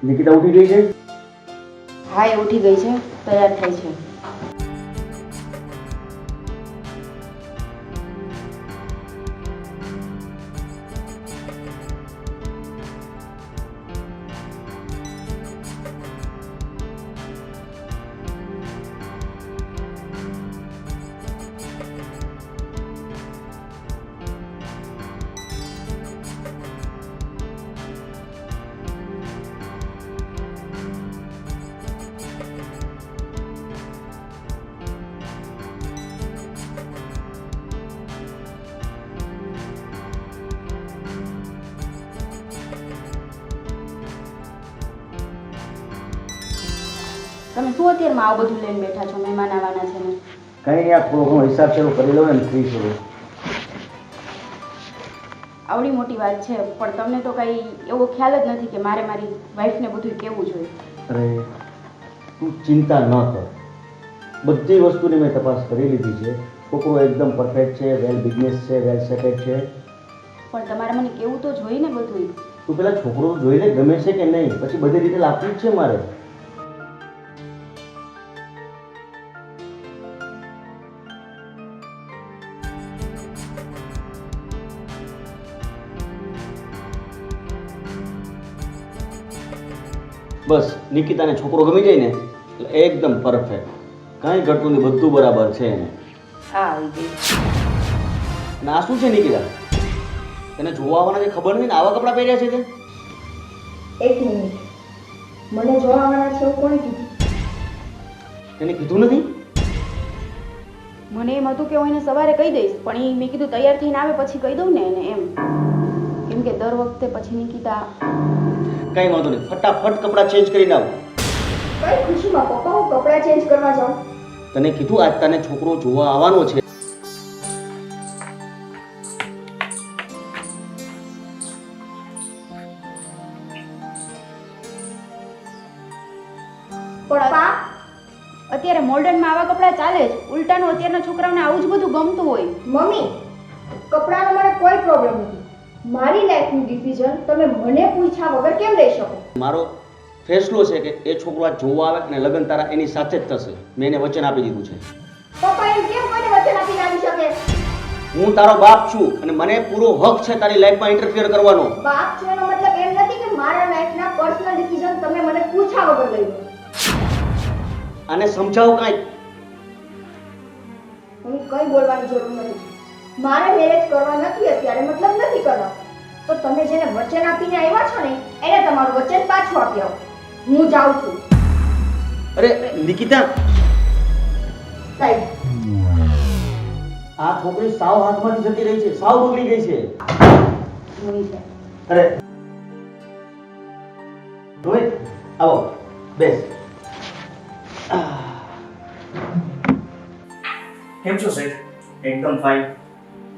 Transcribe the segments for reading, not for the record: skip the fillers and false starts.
નિકિતા ઉઠી ગઈ છે? હા એ ઉઠી ગઈ છે, તૈયાર થઈ છે. તમે શું અત્યારમાં આવું બધું લઈને બેઠા છો? મહેમાન આવવાના છે ને. કંઈ નહીં, આ થોડો ઘણો હિસાબ ચાલુ કરી લઉં ને ફ્રી છું. આવડી મોટી વાત છે પણ તમને તો કંઈ એવો ખ્યાલ જ નથી કે મારે મારી વાઈફને બધું કહેવું જોઈએ. અરે તું ચિંતા ન કર, બધી વસ્તુની મેં તપાસ કરી લીધી છે. છોકરો એકદમ પરફેક્ટ છે, વેલ બિઝનેસ છે, વેલ સેટેડ છે. પણ તમારે મને કહેવું તો જોઈએ ને બધું. તું પેલા છોકરો જોઈને ગમે છે કે નહીં, પછી બધી ડિટેલ આપવી જ છે મારે. બસ નિકિતાને છોકરો ગમી જાય ને એટલે એકદમ પરફેક્ટ, કાંઈ ઘટતું નહીં, બધું બરાબર છે એને. હા આવી ગઈ. અને આ શું છે નિકિતા? તને જોવા આવવાના છે ખબર નહીં ને આવા કપડાં પહેર્યા છે તે? એક મિનિટ, મને જોવા આવવાના છે એવું કોણે કીધું? તેને કીધું નથી? મને એમ હતું કે હું એને સવારે કહી દઈશ, પણ એ મેં કીધું તૈયાર થઈને આવે પછી કહી દઉં ને એને એમ. કેમ કે દર વખતે પછી નિકિતા. કાંઈ વાંધો નહીં, ફટાફટ કપડાં ચેન્જ કરીને આવ. કઈ ખુશીમાં પપ્પા હું કપડાં ચેન્જ કરવા જાઉં? તને કીધું આજ તને છોકરો જોવા આવવાનો છે. પપ્પા અત્યારે મોડર્નમાં આવા કપડાં ચાલે જ. ઉલટાનું અત્યારના છોકરાઓને આવું જ બધું ગમતું હોય. મમ્મી, કપડાનો મને કોઈ પ્રોબ્લેમ નથી. મારી લાઈફનું ડિસિઝન તમે મને પૂછ્યા વગર કેમ લઈ શકો? મારો ફેસલો છે કે એ છોકરો આજ જોવા આવે અને લગ્ન તારા એની સાથે જ થશે. મેં એને વચન આપી દીધું છે. પપ્પા એમ કેમ કોઈને વચન આપીને આવી શકે? હું તારો બાપ છું અને મને પૂરો હક છે તારી લાઈફમાં ઇન્ટરફિયર કરવાનો. બાપ છે એનો મતલબ એમ નથી કે મારા લાઈફના પર્સનલ ડિસિઝન તમે મને પૂછ્યા વગર લઈ લો. આને સમજાવો કાંઈક. હું કંઈ બોલવાની જરૂર નથી. મારે મેરેજ કરવા નથી અત્યારે, મતલબ નથી કરવા. તો તમે જેને વચન આપીને આવ્યા છો ને એને તમારું વચન પાછું આપી આવો. હું જાઉં છું. અરે નિકિતા, સાહેબ, આ છોકરી સાવ હાથમાંથી જતી રહી છે, સાવ બગડી ગઈ છે. જોઈ છે. અરે રોહિત, આવો બેસ. કેમ છો સાહેબ? એકદમ ફાઇન.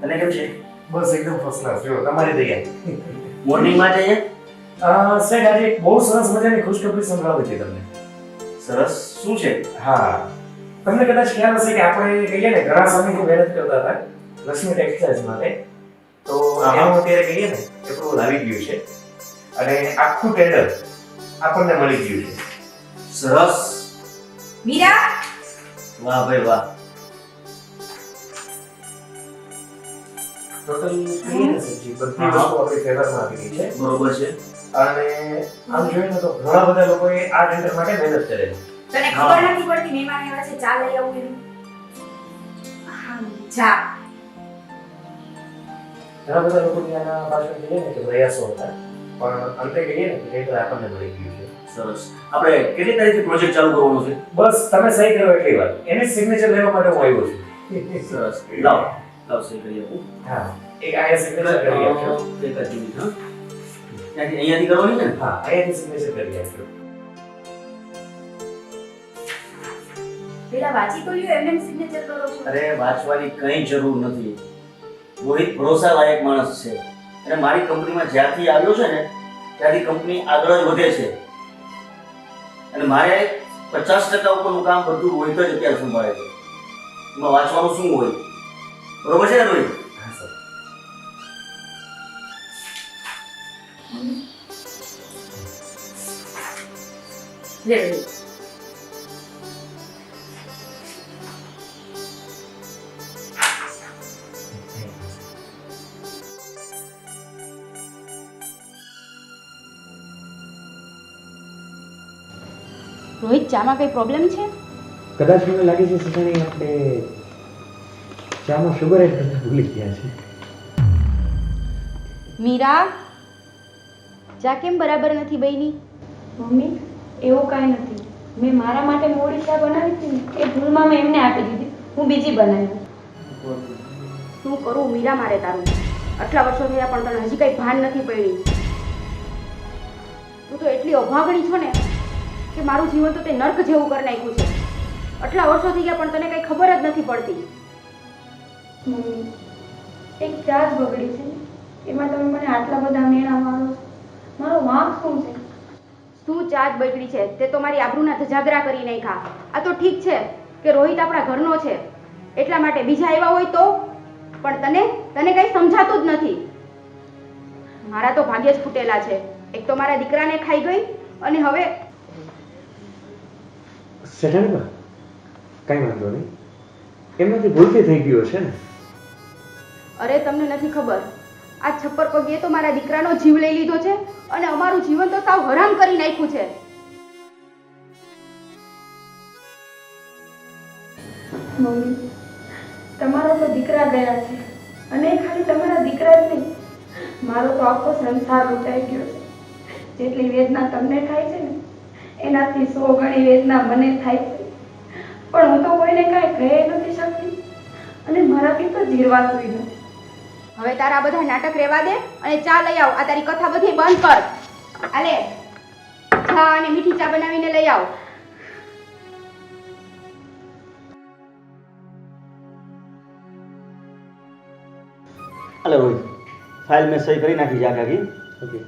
તને કેમ છે? બસ એકદમ ફર્સ્ટ ક્લાસ. જો તમારી તૈયારી. મોર્નિંગમાં જઈએ. સાહેબ આજે એક બહુ સરસ મજાની ખુશખબરી સંભળાવી છે તમને. સરસ, શું છે? હા, તમને કદાચ ખ્યાલ હશે કે આપણે કહીએ ને ઘણા સમયથી મહેનત કરતા હતા લક્ષ્મી ટેક્સટાઇલ્સ માટે. તો એનું અત્યારે કહીએ ને એપ્રુવલ આવી ગયું છે અને આખું ટેન્ડર આપણને મળી ગયું છે. સરસ. મીરા, વાહ ભાઈ વાહ. ટોટલ કહીએ ને સબ્જી બધી વસ્તુ આપણી ફેવરમાં આવી ગઈ છે. બરોબર છે. અને આમ જોઈએ ને તો ઘણા બધા લોકોએ આ ટેન્ડર માટે મહેનત કરેલી. તને ખબર નથી પડતી મહેમાન આવ્યા છે, ચા લઈ આવું એનું. હા ચા. ઘણા બધા લોકોની આના પાછળ કહીએ ને કે પ્રયાસો હતા, પણ અંતે કહીએ ને કે ટેન્ડર આપણને મળી ગયું છે. સરસ. આપણે કેટલી તારીખે પ્રોજેક્ટ ચાલુ કરવાનો છે? બસ તમે સહી કરો એટલી વાત. એની સિગ્નેચર લેવા માટે હું આવ્યો છું. સરસ. લાવ સહી કરી આપું. હા, એક આયા સિગ્નેચર કરી આપજો. એક જ મિનિટ. હા, ત્યાંથી અહીંયાથી કરવાની છે ને? હા, આયાની સિગ્નેચર કરી આપજો. પેલા વાંચી તો લ્યો, એમને સિગ્નેચર કરો છો. અરે વાંચવાની કંઈ જરૂર નથી. મોહિત ભરોસા લાયક માણસ છે અને મારી કંપનીમાં જ્યારથી આવ્યો છે ને ત્યારથી કંપની આગળ જ વધે છે અને મારે 50% ઉપરનું કામ બધું રોહિત જ અત્યારે સંભાળે છે. એમાં વાંચવાનું શું હોય? બરોબર છે ને રોહિત? હા સર. લે રોહિત. રોહિત, ચામાં કઈ પ્રોબ્લેમ છે? કદાચ મને લાગે છે સસાણી આપણે ચામાં શુગર એડ કરતા ભૂલી ગયા છે. મીરા, ચા કેમ બરાબર નથી બની? મમ્મી, એવું કાંઈ નથી. મેં મારા માટે મોડી ચા બનાવી હતી ને, એ ભૂલમાં મેં એમને આપી દીધી. હું બીજી બનાવી. શું કરું મીરા મારે તારું? આટલા વર્ષો થયા પણ તને હજી કઈ ભાન નથી પડી. તું તો એટલી અભાગણી છો ને કે મારું જીવન તો તે નર્ક જેવું કરી નાખ્યું છે. આટલા વર્ષો થઈ ગયા પણ તને કઈ ખબર જ નથી પડતી. મમ્મી, એક ચા જ બગડી છે ને, એમાં તમે મને આટલા બધા મેણા મારો છો. મારો વાંક શું છે? શું ચા જ બગડી છે? તે તો મારી આબરૂના ધજાગરા કરી નાખ્યા. આ તો ઠીક છે કે રોહિત આપણા ઘરનો છે એટલા માટે બીજા આવ્યા હોય તો, પણ તને કઈ સમજાતું જ નથી. મારા તો ભાગ્ય જ ફૂટેલા છે. એક તો મારા દીકરાને ખાઈ ગઈ અને હવે સસાણીમાં કાંઈ વાંધો નહીં, એમનાથી ભૂલથી થઈ ગયો છે ને. અરે તમને નથી ખબર, આ છપ્પર પગીએ તો મારા દીકરાનો જીવ લઈ લીધો છે અને અમારું જીવન તો સાવ હરામ કરી નાખ્યું છે. મમ્મી, તમારા તો દીકરા ગયા છે અને એ ખાલી તમારા દીકરા જ નહીં, મારો તો આખો સંસાર લૂંટાઈ ગયો છે. જેટલી વેદના તમને થાય છે ને એનાથી 100 ગણી વેદના મને થાય છે. પણ હું તો કોઈને કાંઈ કહી નથી શકતી અને મારાથી તો જીરવાતું નથી. હવે તારા બધા નાટક રહેવા દે અને ચા લઈ આવ. આ તારી કથા બધી બંધ કર. આલે ચા અને મીઠી ચા બનાવીને લઈ આવ. અલે રોહિત, ફાઇલ મેં સહી કરી નાખી છે આખી. ઓકે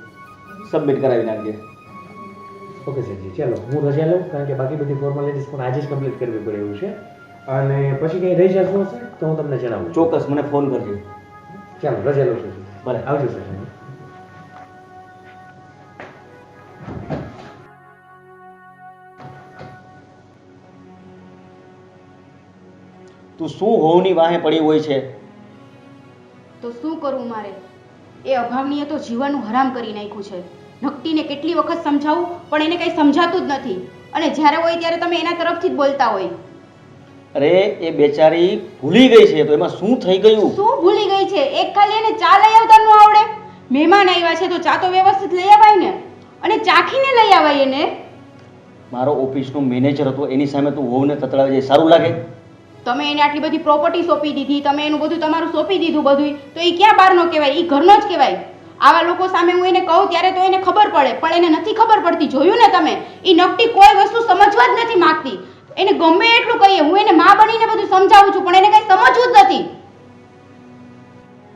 સબમિટ કરાવી નાખજે. ઓકે સરજી, ચાલો હું રજા લઉં, કારણ કે બાકી બધી ફોર્માલિટીઝ પણ આજે જ કમ્પ્લીટ કરવી પડે એવું છે. અને પછી કંઈ રહી જતું હશે તો હું તમને જણાવું. ચોક્કસ મને ફોન કરજે. ચાલો રજા લઉં છું. ભલે. આવજો સર. તું શું હોવની વાહે પડી હોય છે? તો શું કરવું મારે? એ અભાવનીએ તો જીવનનું હરામ કરી નાખ્યું છે. નકટીને કેટલી વખત સમજાવું પણ એને કંઈ સમજાતું જ નથી અને જ્યારે હોય ત્યારે તમે એના તરફથી જ બોલતા હોય. અરે એ બેચારી ભૂલી ગઈ છે તો એમાં શું થઈ ગયું? શું ભૂલી ગઈ છે? એક ખાલી એને ચા લઈ આવતા ન આવડે? મહેમાન આવ્યા છે તો ચા તો વ્યવસ્થિત લઈ આવાય ને, અને ચાખીને લઈ આવાય એને. મારો ઓફિસનો મેનેજર હતો, એની સામે તું વહુને તતડાવે છે, સારું લાગે? તમે એને આટલી બધી પ્રોપર્ટી સોંપી દીધી, તમે એનું બધું તમારું સોંપી દીધું બધું, તો એ ક્યાં બહારનો કહેવાય? એ ઘરનો જ કહેવાય. આવા લોકો સામે હું એને કહું ત્યારે તો એને ખબર પડે, પણ એને નથી ખબર પડતી. જોયું ને તમે, એ નકટી કોઈ વસ્તુ સમજવા જ નથી માંગતી. એને ગમે એટલું કહીએ, હું એને માં બનીને બધું સમજાવું છું પણ એને કઈ સમજવું જ નથી.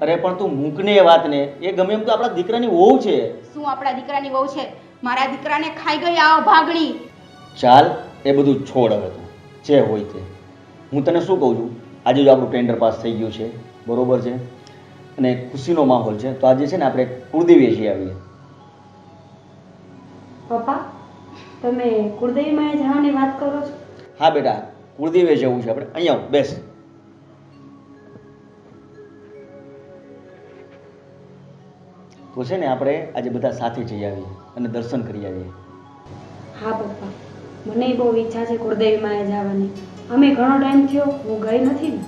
અરે પણ તું મૂકને એ વાતને, એ ગમે એમ તો આપણા દીકરાની વહુ છે. શું આપણા દીકરાની વહુ છે? મારા દીકરાને ખાઈ ગઈ આ ભાગણી. ચાલ એ બધું છોડ હવે, તું જે હોય તે. હું તને શું કહું છું, આજે જો આપણું ટેન્ડર પાસ થઈ ગયું છે, બરોબર છે, અને ખુશીનો માહોલ છે, તો આજે છે ને આપણે કુળદેવીએ જઈ આવીએ. પપ્પા, તમે કુળદેવીમાં જવાની વાત કરો છો? હા બેટા, કુળદેવીએ જવું છે આપણે. અહીંયા આવ, બેસ. તો છે ને આપણે આજે બધા સાથે જઈ આવીએ અને દર્શન કરી આવીએ. હા પપ્પા, મને બહુ ઈચ્છા છે કુળદેવીમાં જવાની. અમે ઘણો ટાઈમ થયો હું ગઈ નથી ને.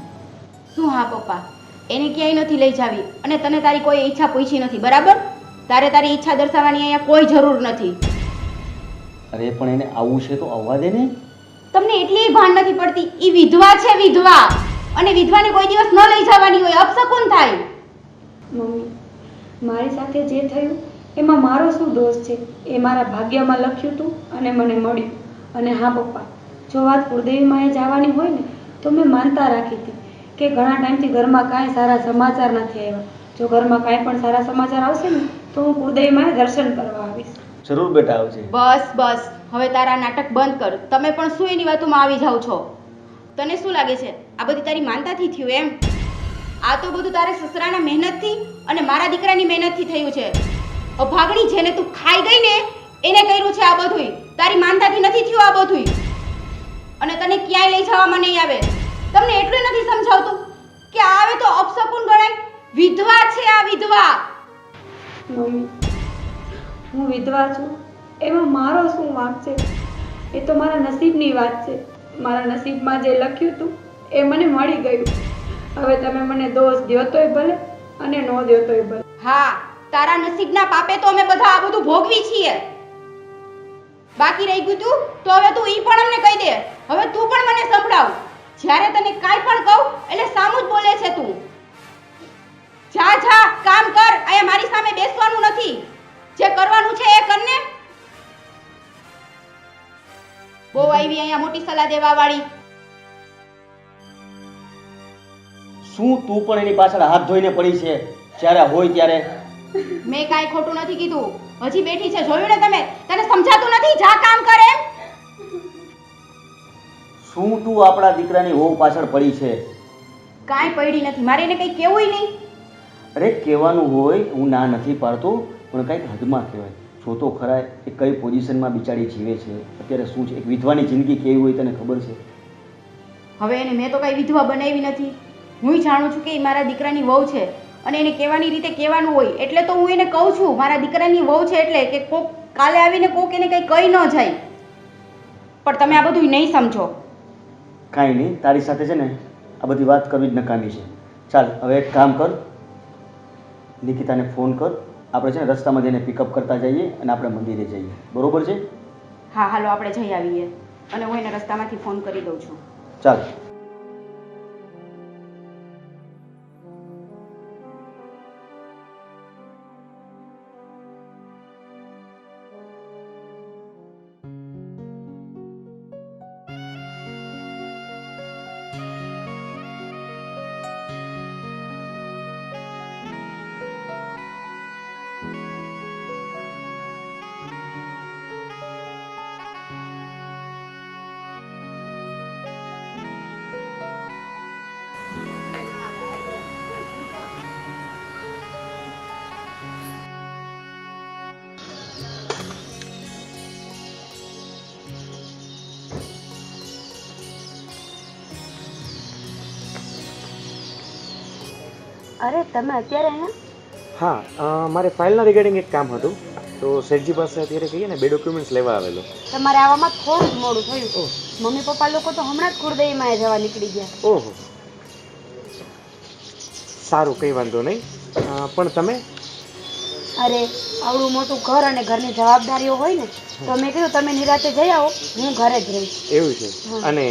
શું હા પપ્પા, એને ક્યાંય નથી લઈ જાવી અને તને તારી કોઈ ઈચ્છા પૂછી નથી, બરાબર? તારે તારી ઈચ્છા દર્શાવવાની અહીંયા કોઈ જરૂર નથી. અરે પણ એને આવવું છે તો આવવા દે ને. તમને એટલી ભાન નથી પડતી? ઈ વિધવા છે, વિધવા, અને વિધવાને કોઈ દિવસ ન લઈ જવાની હોય, અપશકુન થાય. મમ્મી, મારી સાથે જે થયું એમાં મારો શું દોષ છે? એ મારા ભાગ્યમાં લખ્યું હતું અને મને મળ્યું. અને હા પપ્પા, જો વાત કુળદેવીમાં જવાની હોય ને તો મેં માનતા રાખી હતી કે ઘણા ટાઈમથી ઘરમાં કાંઈ સારા સમાચાર નથી આવ્યા. જો ઘરમાં કાંઈ પણ સારા સમાચાર આવશે ને તો હું કુળદેવીમાં દર્શન કરવા આવીશ. જરૂર બેટા આવજે. બસ બસ, હવે તારા નાટક બંધ કર. તમે પણ શું એની વાતોમાં આવી જાવ છો? તને શું લાગે છે આ બધી તારી માનતાથી થયું એમ? આ તો બધું તારે સસરાના મહેનતથી અને મારા દીકરાની મહેનતથી થયું છે. અભાગણી જેને તું ખાઈ ગઈ ને એને કર્યું છે આ બધુંય. તારી માનતાથી નથી થયું આ બધુંય. અને તને ક્યાંય લઈ જવામાં નહીં આવે. તમને એટલું નથી સમજાવતું કે આ આવે તો અપશકુન ગણાય? વિધવા છે આ, વિધવા. મમ્મી, હું વિધવા છું એમાં મારો શું વાંક છે? એ તો મારા નસીબની વાત છે. મારા નસીબમાં જે લખ્યું હતું એ મને મળી ગયું. હવે તમે મને દોષ દ્યો તોય ભલે અને ન દ્યો તોય ભલે. હા, તારા નસીબના પાપે તો અમે બધા આ બધું ભોગવી છીએ. બાકી રહી ગયું તું તો હવે તું ઈ પણ અમને કહી દે. હવે તું પણ મને સંભળાવ. જ્યારે તને કાંઈ પણ કહું એટલે સામું જ બોલે છે તું. જા જા કામ કર. અહીંયા મારી સામે બેસવાનું નથી. જે કરવાનું છે એ કરને. બહુ આવી અહીંયા મોટી સલાહ દેવા વાળી. શું તું પણ એની પાછળ હાથ ધોઈને પડી છે જ્યારે હોય ત્યારે? મેં કાંઈ ખોટું નથી કીધું. હજી બેઠી છે, જોયું ને તમે? તને સમજાતું નથી? જા કામ કર એમ. શું તું આપણા દીકરાની વહુ પાછળ પડી છે? કાંઈ પડી નથી. મારે એને કંઈ કહેવુંય નહીં. અરે કહેવાનું હોય, હું ના નથી પાડતો, પણ કંઈક હદમાં કહેવાય. જો તો ખરા એ કઈ પોઝિશનમાં બિચારી જીવે છે અત્યારે. શું છે એક વિધવાની જિંદગી કેવી હોય તને ખબર છે? હવે એને મેં તો કાંઈ વિધવા બનાવી નથી. હું જાણું છું કે એ મારા દીકરાની વહુ છે અને એને કહેવાની રીતે કહેવાનું હોય. એટલે તો હું એને કહું છું મારા દીકરાની વહુ છે એટલે કે કોક કાલે આવીને કોક એને કંઈ કહી ન જાય. પણ તમે આ બધું નહીં સમજો. કાંઈ નહીં, તારી સાથે છે ને આ બધી વાત કરવી જ નકામી છે. ચાલ હવે એક કામ કર, નિકિતાને ફોન કર. આપણે છે ને રસ્તામાં જઈને પિકઅપ કરતા જઈએ અને આપણે મંદિરે જઈએ, બરોબર છે? હા હાલો આપણે જઈ આવીએ. અને હું એને રસ્તામાંથી ફોન કરી દઉં છું. ચાલ. અરે તમે અત્યારે અહીંયા? હા, મારે ફાઇલના રિગાર્ડિંગ એક કામ હતું, તો શેઠજી પાસે અત્યારે કહીએ ને 2 ડોક્યુમેન્ટ્સ લેવા આવેલો. તમારે આવવામાં થોડું જ મોડું થયું. મમ્મી પપ્પા લોકો તો હમણાં જ કુળદેવીમાં જવા નીકળી ગયા. ઓહો, સારું, કંઈ વાંધો નહીં. પણ તમે? અરે આવડું મોટું ઘર અને ઘરની જવાબદારીઓ હોય ને તો મેં કીધું તમે નિરાતે જઈ આવો, હું ઘરે જ રહીશ. એવું છે? અને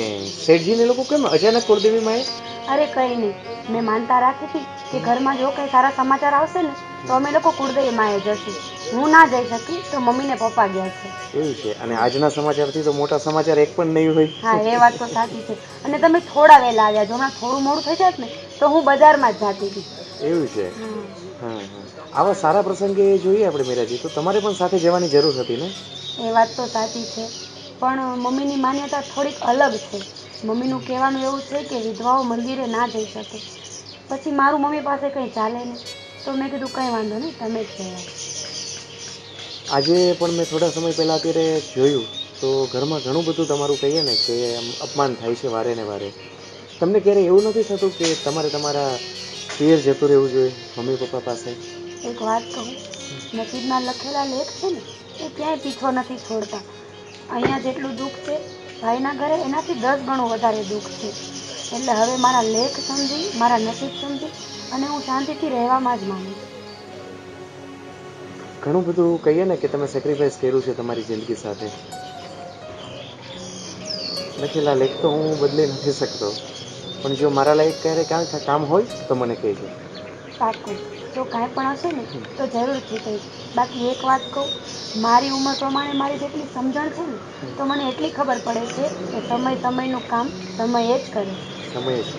શેઠજીને લોકો કેમ અચાનક કુળદેવીમાં આવ્યા? અરે કંઈ નહીં, મેં માનતા રાખી હતી કે ઘરમાં જો કંઈ સારા સમાચાર આવશે ને તો અમે લોકો કુળદેવીમાં જશું. હું ના જઈ શકી તો મમ્મી ને પપ્પા ગયા છે. એવું છે? અને આજના સમાચારથી તો મોટા સમાચાર એક પણ નહીં હોય. હા એ વાત તો સાચી છે. અને તમે થોડા વહેલા આવ્યા. જો હમણાં થોડું મોડું થઈ જાત ને તો હું બજારમાં જ જાતી હતી. એવું છે? હા હા, આવા સારા પ્રસંગે જોઈએ આપણે મીરાજી, તો તમારે પણ સાથે જવાની જરૂર હતી ને? એ વાત તો સાચી છે, પણ મમ્મીની માન્યતા થોડીક અલગ છે. મમ્મીનું કહેવાનું એવું છે કે વિધવાઓ મંદિરે ના જઈ શકે. પછી મારું મમ્મી પાસે કંઈ ચાલે નહીં તો મેં કીધું કંઈ વાંધો નહીં, તમે જ જઈ આવો. આજે પણ મેં થોડા સમય પહેલાં અત્યારે જોયું તો ઘરમાં ઘણું બધું તમારું કહીએ ને કે આમ અપમાન થાય છે વારે ને વારે. તમને ક્યારેય એવું નથી થતું કે તમારે તમારા પિયર જતું રહેવું જોઈએ મમ્મી પપ્પા પાસે? એક વાત કહું, નસીબના લખેલા લેખ છે ને એ ક્યાંય પીછો નથી છોડતા. અહીંયા જેટલું દુઃખ છે ભાઈના ઘરે એનાથી 10 ગણું વધારે દુઃખ છે. એટલે હવે મારા લેખ સમજી, મારા નસીબ સમજી અને હું શાંતિથી રહેવામાં જ માંગુ છું. ઘણું બધું કહીએ ને કે તમે સેક્રિફાઈસ કર્યું છે તમારી જિંદગી સાથે. લખેલા લેખ તો હું બદલી નથી શકતો, પણ જો મારા લાયક ક્યારેક કામ હોય તો મને કહેજો. પાક્કું. જો કાંઈ પણ હશે ને તો જરૂરથી કહીશ. બાકી એક વાત કહું, મારી ઉંમર પ્રમાણે મારી જેટલી સમજણ છે ને તો મને એટલી ખબર પડે છે કે સમયનું કામ સમયે જ કરે. સમય જ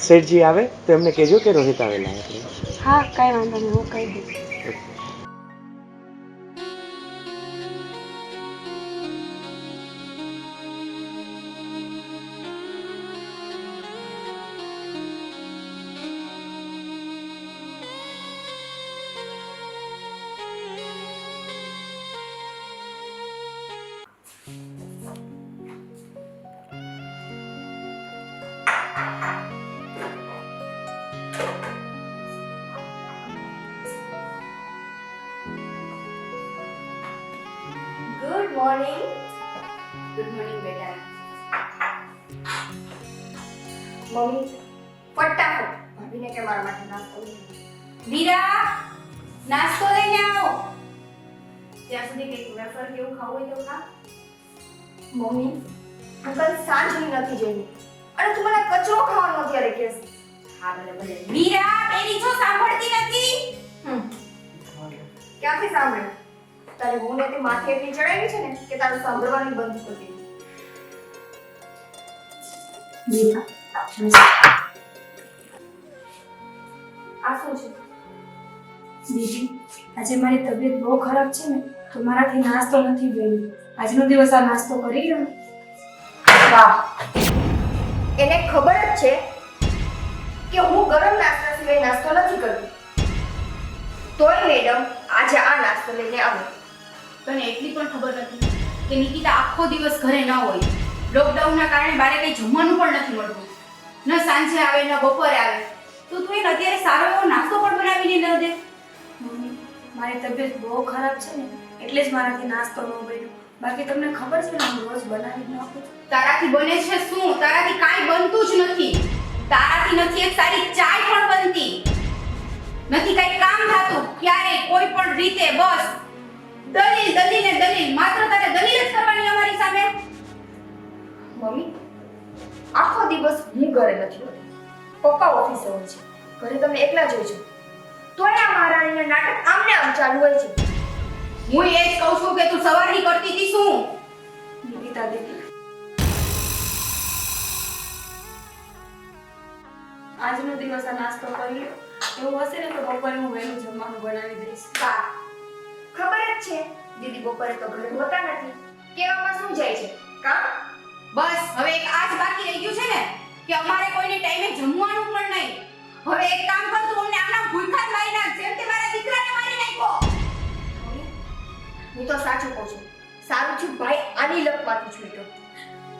શેઠજી આવે તો એમને કહેજો કે રોહિત આવેલા આપણે. હા કાંઈ વાંધો નહીં, હું કહી દઈશ. મોર્નિંગ. ગુડ મોર્નિંગ બેટા. મમ્મી ફટાફટ ભાભીને કે મારા માટે નાસ્તો લઈ આવો. મીરા, નાસ્તો લઈને આવો. ત્યાં સુધી કંઈક વેફર કેવું ખાવું હોય તો ખા. મમ્મી અંકલ સાંજની નથી જઈ અને તું મને કચરો ખાવાનો અત્યારે કહેશ. હા ભલે ભલે. મીરા, પેલી જો સાંભળતી નથી. ક્યાંથી સાંભળે? તારી બહુને તે માથે એટલી ચડાવી છે ને કે તારું સાંભળવાનું બંધ કરી દીધું. મીરા, આ શું છે? દીદી, આજે મારી તબિયત બહુ ખરાબ છે ને તો મારાથી નાસ્તો નથી બન્યો. આજનો દિવસ આ નાસ્તો કરી લો ને. વાહ, એને ખબર જ છે કે હું ગરમ નાસ્તા સિવાય નાસ્તો નથી કરતી. તોય મેડમ આજે આ નાસ્તો લઈને આવે. તને એટલી પણ ખબર નથી કે નિકિતા આખો દિવસ ઘરે ન હોય. લોકડાઉનના કારણે બારે કંઈ જમવાનું પણ નથી મળતું. ન સાંજે આવે ન બપોરે આવે. તો તું એને અત્યારે સારો એવો નાસ્તો પણ બનાવીને ન દે. મમ્મી, મારી તબિયત બહુ ખરાબ છે ને એટલે જ મારાથી નાસ્તો ન બન્યો. બાકી તમને ખબર છે ને હું રોજ બનાવી જ નાખું છું. તારાથી બને છે શું? તારાથી કાંઈ બનતું જ નથી. તારાથી નથી એક સારી ચાય પણ બનતી. નથી કાંઈ કામ થતું. ક્યારે કોઈ પણ રીતે બસ દલીલ દલીલ ને દલીલ. માત્ર તારે દલીલ જ કરવાની અમારી સામે. મમ્મી આખો દિવસ હું ઘરે નથી હોતી. પપ્પા ઓફિસે હોય છે. ઘરે તમે એકલા જ હોય છો. તોય આ મહારાણીના નાટક આમને આમ ચાલુ હોય છે. હું એ જ કહું છું કે તું સવારની કરતી હતી શું? નિકિતા દીદી, આજનો દિવસ આ નાસ્તો કરી લો. એવું હશે ને તો બપોરે હું વહેલું જમવાનું બનાવી દઈશ. વાહ, ખબર જ છે દીદી બપોરે તો ઘરે હોતા નથી. કેવામાં શું જાય છે? કામ? બસ હવે એક આ જ બાકી રહી ગયું છે ને કે અમારે કોઈને ટાઈમે જમવાનું પણ નહીં. હવે એક કામ કર, તું અમને આના ભૂખા જ મારી નાખ જેમ તે મારા દીકરાને મારી નાખ્યો. મમ્મી, હું તો સાચું કહું છું. સારું થયું ભાઈ આની લપમાંથી છૂટ્યો.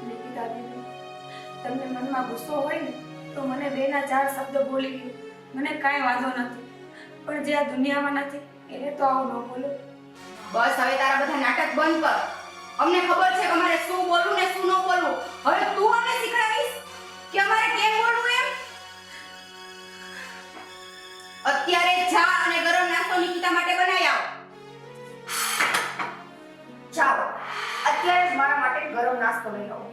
નિકિતા દીદી, તમને મનમાં ગુસ્સો હોય ને તો મને બેના ચાર શબ્દ બોલી ગયો. મને કાંઈ વાંધો નથી, પણ જે આ દુનિયામાં નથી એને તો આવું ન બોલો. બસ હવે તારા બધા નાટક બંધ કર. અમને ખબર છે કે અમારે શું બોલવું ને શું ન બોલવું. હવે તું અમને શીખડાવીશ કે અમારે કેમ બોલવું એમ. અત્યારે જા અને ગરમ નાસ્તો નિકિતા માટે બનાવી આવ. ચાલો અત્યારે જ મારા માટે ગરમ નાસ્તો લઈ આવો.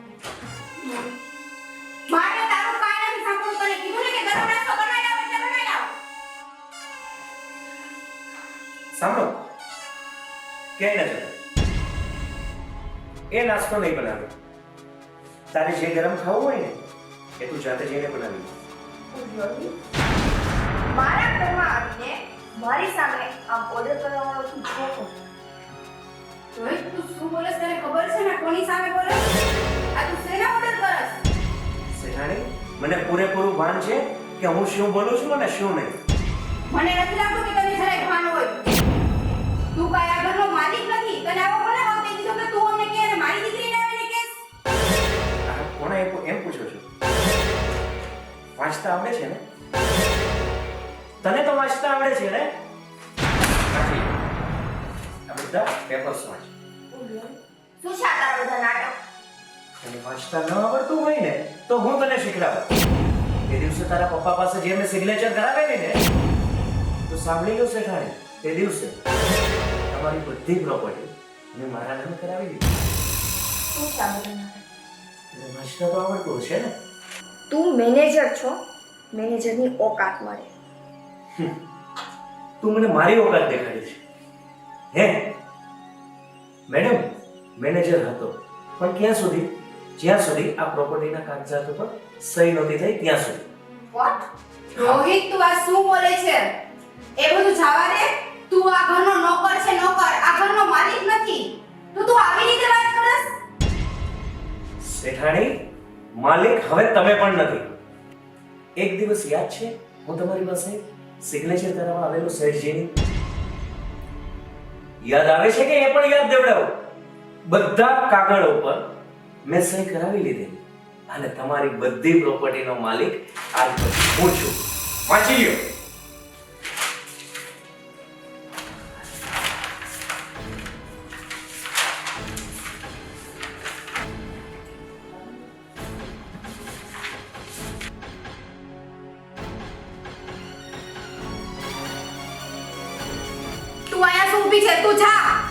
મારે તારું કાંઈ નથી સાંભળવું. તને કીધું ને કે ગરમ નાસ્તો બનાવી આવ એટલે બનાવી આવ. સાંભળો, ક્યાંય ન જતા. એ નાસ્તો નહીં બનાવે. તારે જે ગરમ ખાવું હોય ને એ તું જાતે જઈને બનાવી લે. મારા ઘરમાં આવીને મારી સામે આમ ઓર્ડર કરવાનો તું જોકો. રોહિત, તું શું બોલસ તને ખબર છે ને કોની સામે બોલસ? આ તું શેના ઓર્ડર કરસ? સેનાણી, મને પૂરેપૂરું ભાન છે કે હું શું બોલું છું અને શું નહીં. મને નથી લાગતું કે તને જરાય ભાન હોય. તું કાંઈ આ ઘરનો માલિક નથી. તને આવો કોને વાત કહી દીધો કે તું અમને કે અને મારી દીકરીને આવીને કેસ? કોણે એમ પૂછો છો? વાંચતા આવડે છે ને? તને તો વાંચતા આવડે છે ને? નથી. આ બધા પેપર્સ વાંચ. શું છે આ તારા બધા નાટક? તને વાંચતા ન આવડતું હોય ને તો હું તને શીખડાવું. એ દિવસે તારા પપ્પા પાસે જે મેં સિગ્નેચર કરાવેલી ને તો સાંભળી લો શેઠાણી, તે દિવસે તમારી બધી પ્રોપર્ટી મેં મારા નામે કરાવી દીધી. શું છે આ બધા નાટક? તને વાંચતા તો આવડતું હશે ને? તું મેનેજર છો. મેનેજરની ઓકાત મળે. તું મને મારી ઓકાત દેખાડી છે હે? મેડમ, મેનેજર હતો પણ ક્યાં સુધી? જ્યાં સુધી આ પ્રોપર્ટીના કાગળાત ઉપર સહી નહોતી થઈ ત્યાં સુધી. વોટ? રોહિત, તું આ શું બોલે છે? એ બધું જવા દે. તું આ ઘરનો નોકર છે, નોકર. આ ઘરનો માલિક નથી. તું આવી રીતે વાત કરસ? શેઠાણી, માલિક હવે તમે પણ નથી. એક દિવસ યાદ છે હું તમારી પાસે સિગ્નેચર કરાવવા આવેલો શેઠજીની? યાદ આવે છે કે એ પણ યાદ દેવડાવો? બધા કાગળો પર મેં સહી કરાવી લીધી અને તમારી બધી પ્રોપર્ટીનો માલિક આજ પછી હું છું. વાંચી લ્યો. ઊભી છે, તું જા.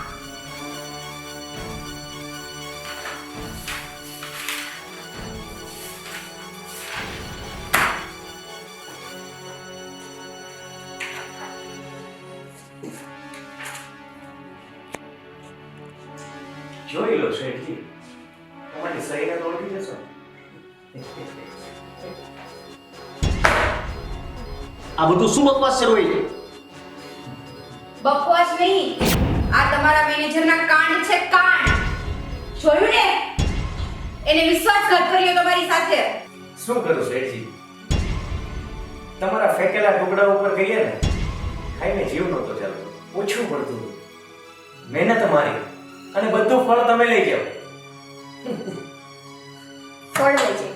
જોઈ લો શેઠજી, તમારી સહીને તો ઓળખી જશો. આ બધું શું બકવાસ છે રોહિત? બકવાસ નહીં, આ તમારા મેનેજરના કાંડ છે, કાંડ. જોયું ને, એને વિશ્વાસઘાત કર્યો તમારી સાથે. શું કરું શેઠજી? તમારા ફેંકેલા ટુકડા ઉપર ગઈએ ને, ખાઈને જીવ નહોતો ચાલતો, ઓછું પડતું હતું. મહેનત મારી અને બધું ફળ તમે લઈ જાઓ. ફળ લઈ જઈ.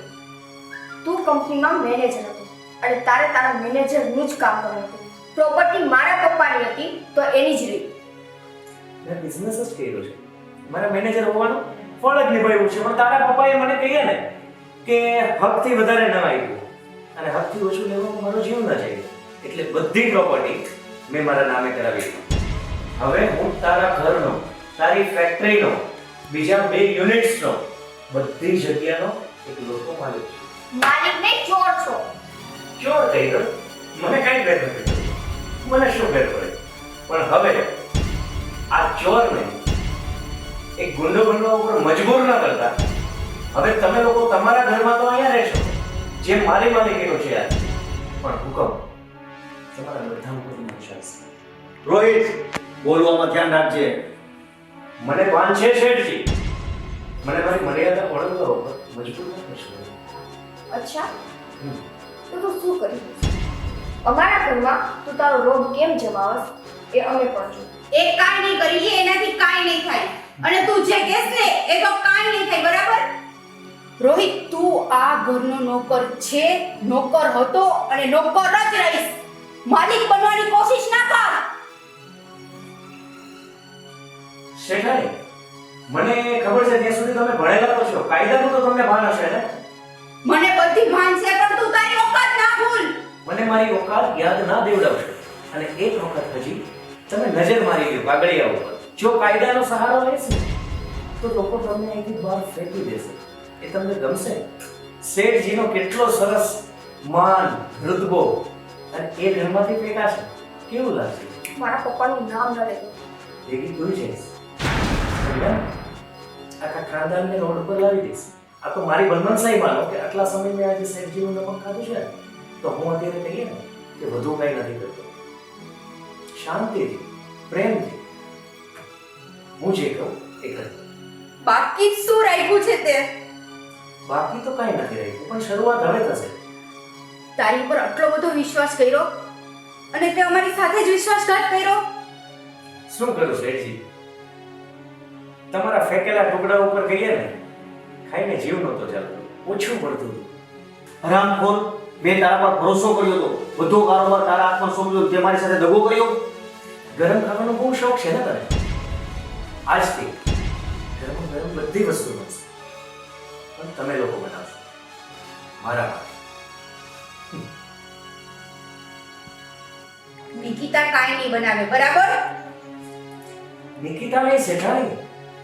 તું કંપનીમાં મેનેજર હતો અને તારે તારા મેનેજરનું જ કામ કરવું હતું. પ્રોપર્ટી મારા પપ્પાની હતી તો એની જ રહી. મેં બિઝનેસ જ કર્યો છે, મારા મેનેજર હોવાનું ફળ જ નિભાવ્યું છે. પણ તારા પપ્પાએ મને કહીએ ને કે હકથી વધારે ન આપ્યું અને હકથી ઓછું લેવામાં મારો જીવ ન જાય, એટલે બધી પ્રોપર્ટી મેં મારા નામે કરાવી દીધી. હવે હું તારા ઘરનો, તારી ફેક્ટરીનો, બીજા 2 યુનિટ્સનો, બધી જગ્યાનો એક લોકો માલિક છું. માલિક નહીં, ચોર છો. ચોર થઈ ગયો, મને કઈ ફેર નથી પડતો. મને શું ફેર પડે? પણ હવે આ ચોરને એક ગુંડો બનવા ઉપર મજબૂર ન કરતા, હવે તમે લોકો તમારા ઘરમાં તો અહીંયા રહેશો, જે મારી માલિકીનો છે યાર. પણ હુકમ તમારા બધા ઉપર વિશ્વાસ. રોહિત, બોલવામાં ધ્યાન રાખજે. મને ભાન છે શેઠજી, મને મારી મર્યાદા ઓળખવા ઉપર મજબૂર ન કરશો. અચ્છા, તો તું શું કરી? અમારા ઘરમાં તું તારો રોગ કેમ જમાવસ એ અમે પણ જોયું. એ કાંઈ નહીં કરી, એનાથી કાંઈ નહીં થાય. અને તું જે કહેશ ને એ તો કાંઈ નહીં થાય, બરાબર? રોહિત, તું આ ઘરનો નોકર છે, નોકર હતો અને નોકર જ રહીશ. માલિક બનવાની કોશિશ ના કર. શેઠાણી, મને ખબર છે ત્યાં સુધી તમે ભણેલા તો છો, કાયદાનું તો તમને ભાન હશે ને? મને બધી ભાન છે, પણ તું તારી ઓકાત ના ભૂલ. મને મારી ઓકાત યાદ ના દેવડાવશો. અને એક વખત હજી તમે નજર મારી લ્યો કાગળિયા ઉપર. જો કાયદાનો સહારો લેશે તો લોકો તમને અહીંથી બહાર ફેંકી દેશે. એ તમને ગમશે? શેઠજીનો કેટલો સરસ માન, ઋતબો, અને એ ઘરમાંથી ફેંકાશે, કેવું લાગશે? મારા પપ્પાનું નામ ન લેતો. ભેગી જોઈ જઈશ, આખા ખાનદાનને રોડ પર લાવી દઈશ. આ તો મારી બંધનસાઈ માનો કે આટલા સમય મેં આજે શેઠજીનું નમક ખાધું છે તો હું અત્યારે કહીએ ને કે વધુ કંઈ નથી કરતો. શાંતિથી, પ્રેમથી હું જે કહું એ કર. બાકી શું રાખ્યું છે તે? બાકી તો કાંઈ નથી રહ્યું, પણ શરૂઆત હવે થશે. તારી પર આટલો બધો વિશ્વાસ કર્યો અને તે અમારી સાથે જ વિશ્વાસઘાત કર્યો. શું કરું શેઠજી? તમારા ફેંકેલા ટુકડા ઉપર કહીએ ને, ખાઈને જીવ નહોતો ચાલતો, ઓછું પડતું હતું. હરામખોર, મેં તારા પર ભરોસો કર્યો હતો, બધો કારોબાર તારા હાથમાં સોંપ્યો, તે મારી સાથે દગો કર્યો. ગરમ ખાવાનો બહુ શોખ છે ને તને? આજથી ગરમ ગરમ બધી વસ્તુ બનશે, પણ તમે લોકો બનાવશો મારા માટે. નિકિતા કાંઈ નહીં બનાવે, બરાબર? નિકિતા નહીં શેઠાણી,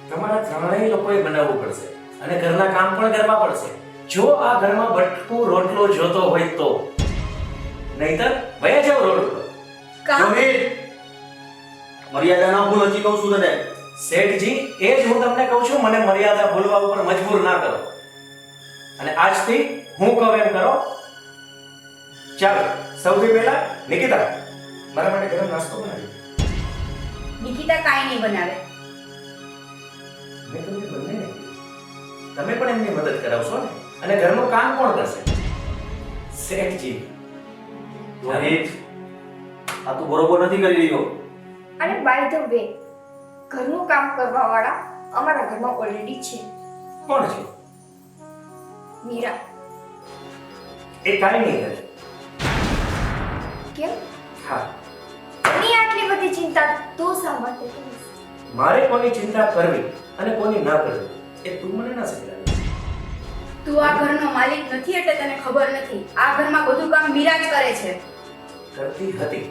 તમારા ત્રણેય લોકોએ બનાવવું પડશે અને ઘરના કામ પણ કરવા પડશે. જો આ ઘરમાં બટકું રોટલો જોતો હોય તો, નહીતર વયા જાવ રોડ ઉપર. રોહિત, મર્યાદા ના ભૂલ, હજી કહું છું તને. શેઠજી, એ જ હું તમને કહું છું, મને મર્યાદા ભૂલવા ઉપર મજબૂર ના કરો. અને આજથી હું કહું એમ કરો. ચાલો, સૌથી પહેલા નિકિતા, મારા માટે ગરમ નાસ્તો બનાવી. નિકિતા કાંઈ નહીં બનાવે. મેં તમને બંનેને કીધું. તમે પણ એમની મદદ કરાવશો ને, અને ઘરનું કામ કોણ કરશે? શેઠજી. રોહિત, આ તું બરોબર નથી કરી રહ્યો. અને બાય ધ વે, ઘરનું કામ કરવાવાળા અમારા ઘરમાં ઓલરેડી છે. કોણ છે? મીરા. એ કાંઈ નહીં કરે. કેમ? હા, એની આટલી બધી ચિંતા તું શા માટે કરીશ? મારે કોની ચિંતા કરવી અને કોની ના કરવી એ તું મને ના શીખડાવે. તું આ ઘરનો માલિક નથી એટલે તને ખબર નથી. આ ઘરમાં બધું કામ મીરા જ કરે છે. કરતી હતી,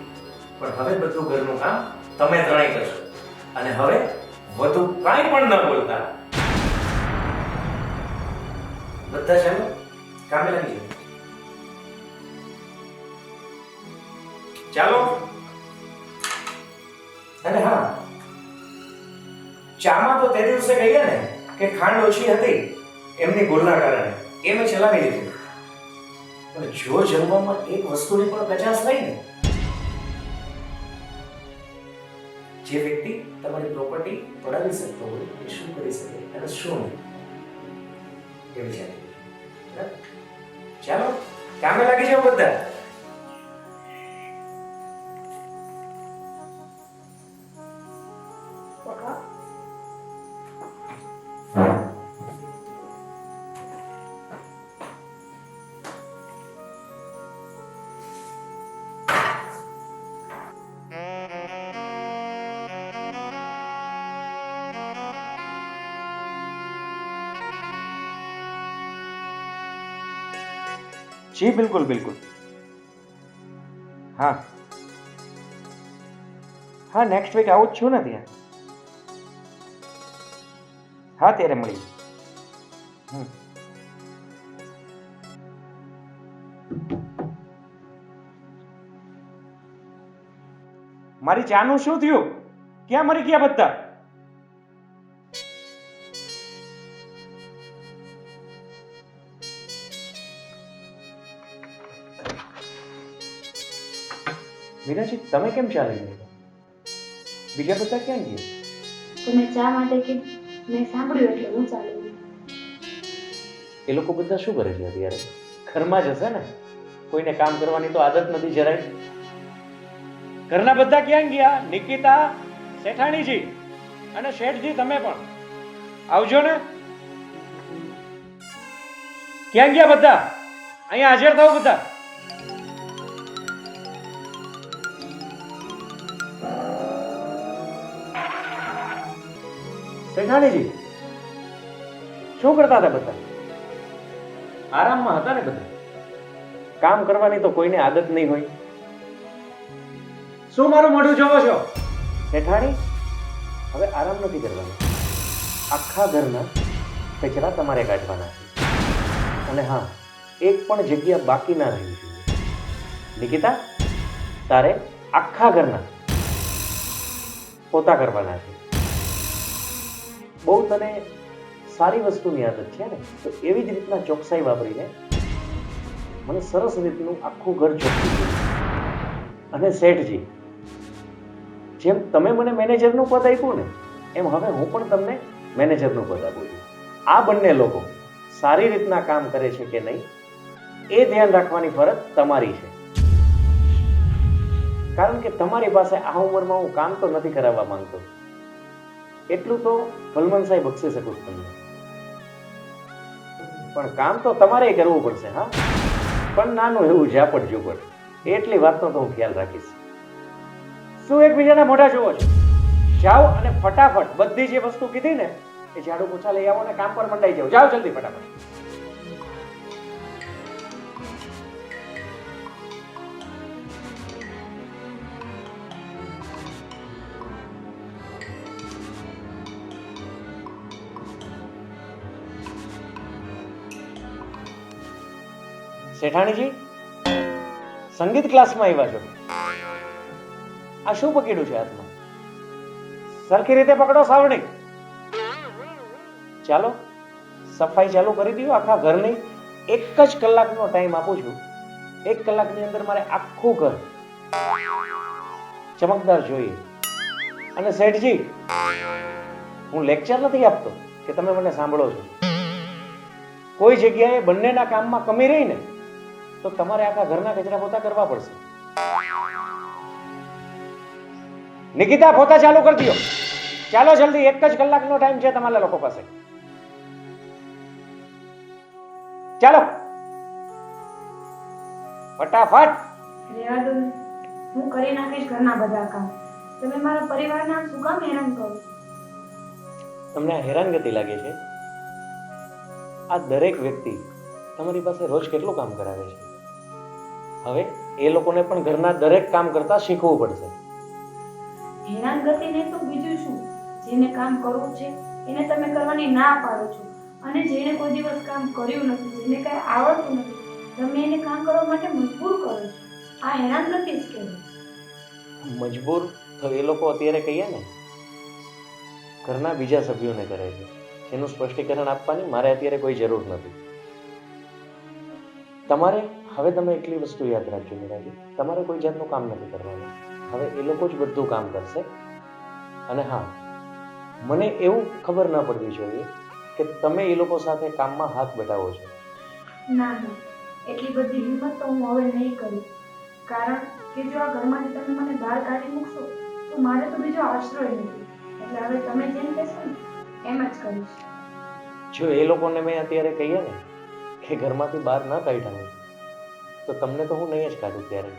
પણ હવે બધું ઘરનું કામ તમે ત્રણેય કરશો. અને હવે વધુ કાંઈ પણ ન બોલતા બધા ચાલો કામે લાગી જાઓ. ચાલો. અને હા, ચામાં તો તે દિવસે કહીએ ને કે ખાંડ ઓછી હતી એમની ભૂલના કારણે એ મેં ચલાવી લીધી. પણ જો જમવામાં એક વસ્તુની પણ કચાશ થઈ ને, જે વ્યક્તિ તમારી પ્રોપર્ટી પડાવી શકતો હોય એ શું કરી શકે અને શું નહીં એ વિચારી. ચાલો કામે લાગી જાઓ બધા. जी बिल्कुल बिल्कुल. हाँ हाँ નેક્સ્ટ વીક આવું જ છું ને ત્યાં. હા ત્યારે મળી. મારી ચાનું શું થયું? ક્યાં મરી ગયા બધા? મીરાજી તમે કેમ ચાલી ગયા? બીજા બધા ક્યાં ગયા? તમે ચા માટે કે મેં સાંભળ્યું એટલે હું ચાલી ગઈ. એ લોકો બધા શું કરે છે અત્યારે? ઘરમાં જ હશે ને. કોઈને કામ કરવાની તો આદત નથી જરાય. ઘરના બધા ક્યાં ગયા? નિકિતા, શેઠાણીજી અને શેઠજી તમે પણ આવજો ને. ક્યાં ગયા બધા? અહીંયા હાજર થાઓ બધા. શેઠાણીજી શું કરતા હતા બધા? આરામમાં હતા ને બધા? કામ કરવાની તો કોઈને આદત નહીં હોય. શું મારું મોઢું જોવો છો? શેઠાણી હવે આરામ નથી કરવાનો. આખા ઘરના કચરા તમારે કાઢવાના છે. અને હા, એક પણ જગ્યા બાકી ના રહેવી જોઈએ. નિકિતા તારે આખા ઘરના પોતા કરવાના છે. બહુ તને સારી વસ્તુની આદત છે ને, તો એવી જ રીતના ચોકસાઈ વાપરીને મને સરસ રીતનું આખું ઘર ચોખ્ખું કર્યું. અને શેઠજી, જેમ તમે મને મેનેજરનું પદ આપ્યું ને, એમ હવે હું પણ તમને મેનેજરનું પદ આપું છું. આ બંને લોકો સારી રીતના કામ કરે છે કે નહીં એ ધ્યાન રાખવાની ફરજ તમારી છે. કારણ કે તમારી પાસે આ ઉંમરમાં હું કામ તો નથી કરાવવા માંગતો. એટલું તો ભલમન સાહેબ બક્ષી શકું તમને. પણ કામ તો તમારે કરવું પડશે. હા, પણ નાનું એવું ઝાપટ ઝૂપટ એટલી વાતનો તો હું ખ્યાલ રાખીશ. શું એકબીજાના મોઢા જોવો છો? જાઓ અને ફટાફટ બધી જે વસ્તુ કીધી ને એ ઝાડુ પોછા લઈ આવો અને કામ પર મંડાઈ જાઓ. જાઓ જલ્દી ફટાફટ. શેઠાણીજી, સંગીત ક્લાસમાં આવ્યા છો? આ શું પકડ્યું છે હાથમાં? સરખી રીતે પકડો સાવણી. ચાલો સફાઈ ચાલુ કરી દો આખા ઘરની. 1 જ કલાકનો ટાઈમ આપું છું. 1 કલાકની અંદર મારે આખું ઘર ચમકદાર જોઈએ. અને શેઠજી, હું લેક્ચર નથી આપતો કે તમે મને સાંભળો છો. કોઈ જગ્યાએ બંનેના કામમાં કમી રહી ને તો તમારે આખા ઘરના કચરા પોતા કરવા પડશે. નિકિતા, પોતા ચાલુ કરી દો. ચાલો જલ્દી, 1 જ કલાકનો ટાઈમ છે તમારા લોકો પાસે. ચાલો ફટાફટ. રહેવા દો ને, હું કરી નાખીશ ઘરના બધા કામ. તમે મારા પરિવારના શું કામ હેરાન કરો? તમને આ હેરાનગતિ લાગે છે? આ દરેક વ્યક્તિ તમારી પાસે રોજ કેટલું કામ કરાવે છે. હવે એ લોકોને પણ ઘરના દરેક કામ કરતા શીખવું પડશે. હેરાનગતિ નહીં તો બીજું શું? જેને કામ કરવું છે એને તમે કરવાની ના પાડો છો, અને જેને કોઈ દિવસ કામ કર્યું નથી, જેને કાંઈ આવડતું નથી, તમે એને કામ કરવા માટે મજબૂર કરો છો. આ હેરાનગતિ જ કહેવાય. મજબૂર તો એ લોકો અત્યારે કહીએ ને ઘરના બીજા સભ્યોને કરે છે, જેનું સ્પષ્ટીકરણ આપવાની મારે અત્યારે કોઈ જરૂર નથી. તમારે હવે તમે એટલી વસ્તુ યાદ રાખજો મીરાજી, તમારે કોઈ જાતનું કામ નથી કરવાનું. હવે એ લોકો જ બધું કામ કરશે. અને હા, મને એવું ખબર ન પડવી જોઈએ કે તમે એ લોકો સાથે કામમાં હાથ બટાવો છો. ના ના, એટલી બધી હિંમત તો હું હવે નહીં કરું, કારણ કે જો આ ઘરમાંથી તમે મને બહાર કાઢી મૂકશો તો મારે તો બીજો આશ્રય નથી. એટલે હવે તમે જેમ કહેશો ને એમ જ કરીશ. જો એ લોકોને મેં અત્યારે કહીએ ને કે ઘરમાંથી બહાર ન કાઢ્યા હોય તો તમને તો હું નહીં જ કાઢું ત્યારે.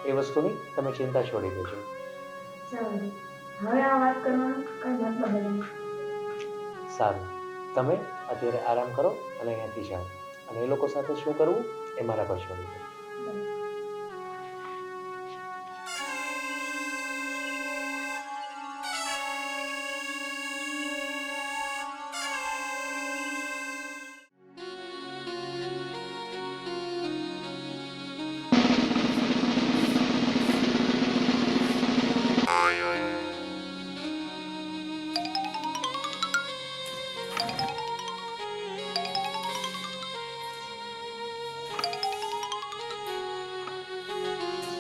એ વસ્તુની તમે ચિંતા છોડી દેજો. ચાલો, હવે આ વાત કરવાનો કઈ મતલબ જ નથી. સારું, તમે અત્યારે આરામ કરો અને અહીંયાથી જાઓ, અને એ લોકો સાથે શું કરવું એ મારા પર છોડી દો.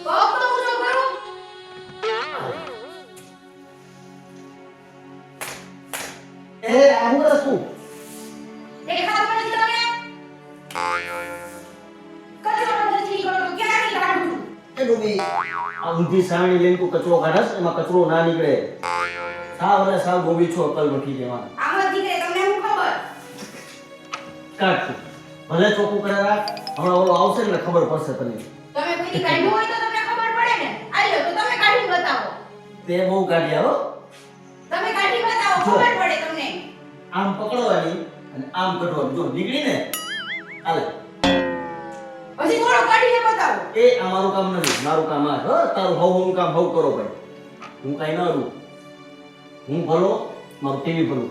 પગ તો ઊંચો કરો. હું કરસ તું? દેખાતું નથી તમને? કચરો નથી નીકળતો, ક્યાંથી કાઢું છું? એ ડૂબી આ ઊંધી સાવણી લઈને તું કચરો કાઢસ, એમાં કચરો ના નીકળે. સાવ અને સાવ ગોબી છો અકલ નથી તેમાં. આમાં દીકરે તમને શું ખબર? કાઢ તું. ભલે ચોખ્ખું કરે રાખ, હમણાં ઓલો આવશે ને એટલે ખબર પડશે તને. તમે કોઈથી કાઢ્યું હોય તો તમને ખબર પડે ને. આલ્યો તો તમે કાઢીને બતાવો. તે બહુ કાઢ્યા હો. તમે કાઢી બતાવો, જો. ખબર પડે તમને. આમ પકડવાની અને આમ કઢવાની. જો નીકળી ને હાલે. હજી થોડો કાઢીને બતાવો. એ આ મારું કામ નથી, મારું કામ આ હો. તારું હવું કામ હવ કરો ભાઈ. હું કાંઈ ન કરું. હું ભલો, મારું ટીવી ભલું.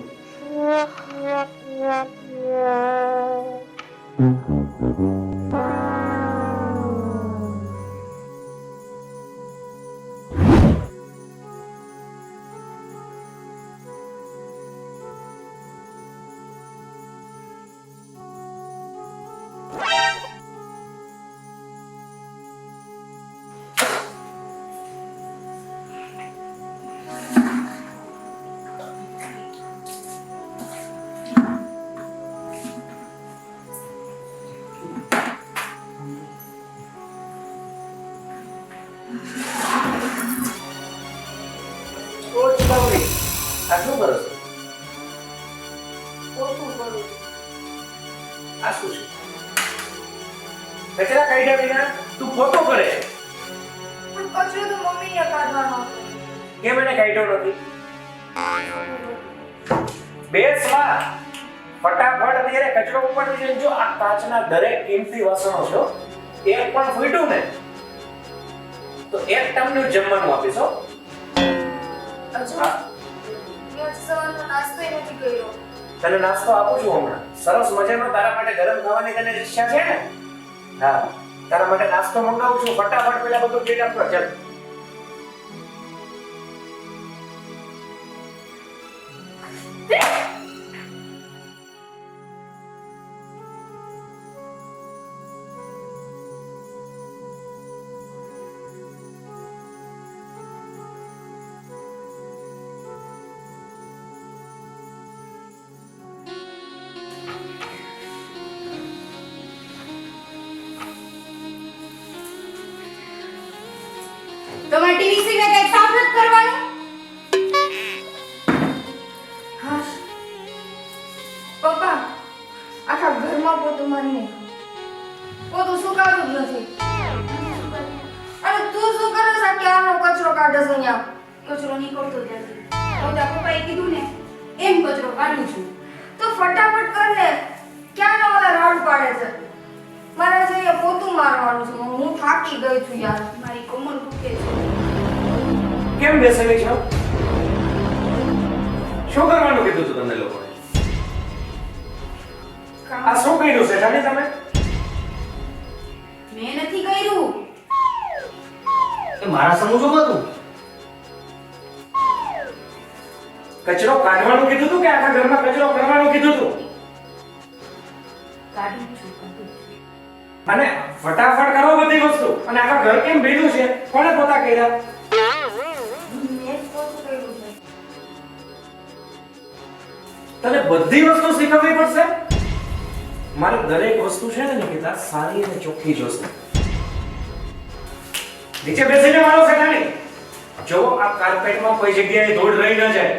આ શું કરો છો? ઓછું કરું. આ શું છે? કચરા કાઢ્યા વિના તું ખોટો કરે છે. પણ કચરો તો મમ્મીને કાઢવાનો હતો. કેમ એને કાઢ્યો નથી? બેસ માં ફટાફટ અત્યારે કચરો ઉપાડી દેજો. જો આ કાચના દરેક કિંમતી વાસણો છો, એક પણ ફૂટ્યું ને તો એક ટમનું જમવાનું આપીશ હો. હજુ મેં હજુ સવારનો નાસ્તો ય નથી કર્યો. તને નાસ્તો આપું છું હમણાં. સરસ મજાનો તારા માટે ગરમ ખાવાની તને ઈચ્છા છે ને? હા, તારા માટે નાસ્તો મંગાવું છું. ફટાફટ પેલા બધું પેટ આપો. ચાલ. તમારે ટીવી સિવાય કંઈ સાફ નથી કરવાનું? હા પપ્પા, આખા ઘરમાં પોતું મારી નાખ્યું. પોતું સુકાતું જ નથી. અને તું શું કરે છે કે આનો કચરો કાઢે છે અહીંયા? કચરો નીકળતો જ નથી. તો તારા પપ્પાએ કીધું ને એમ કચરો કાઢું છું. તો ફટાફટ કર ને. ક્યાં ના ઓલા રાડ પાડે છે? મારે છે અહીંયા પોતું મારવાનું છે. હું થાકી ગઈ છું યાર. મારી કમર દુખે છે. કેમ બેસેલી છો? શું કરવાનું કીધું તું તમને લોકોને? આ શું કર્યું છે જાણે તમે? મેં નથી કર્યું. એ મારા સમજોમાં તું કચરો કાઢવાનું કીધું તું કે આખા ઘરમાં કચરો કરવાનું કીધું તું? કાઢું છું, કાઢું છું. અને ફટાફટ કરો બધી વસ્તુ. અને આખા ઘર કેમ ભેગું છે? કોણે પોતા કર્યા? મેં જ પોતું કર્યું છે. તને બધી વસ્તુ શીખવવી પડશે. મારે દરેક વસ્તુ છે ને નિકિતા સારી અને ચોખ્ખી જોશે. નીચે બેસીને મારો છે નાની. જો આ કાર્પેટમાં કોઈ જગ્યાએ ધૂળ રહી ન જાય.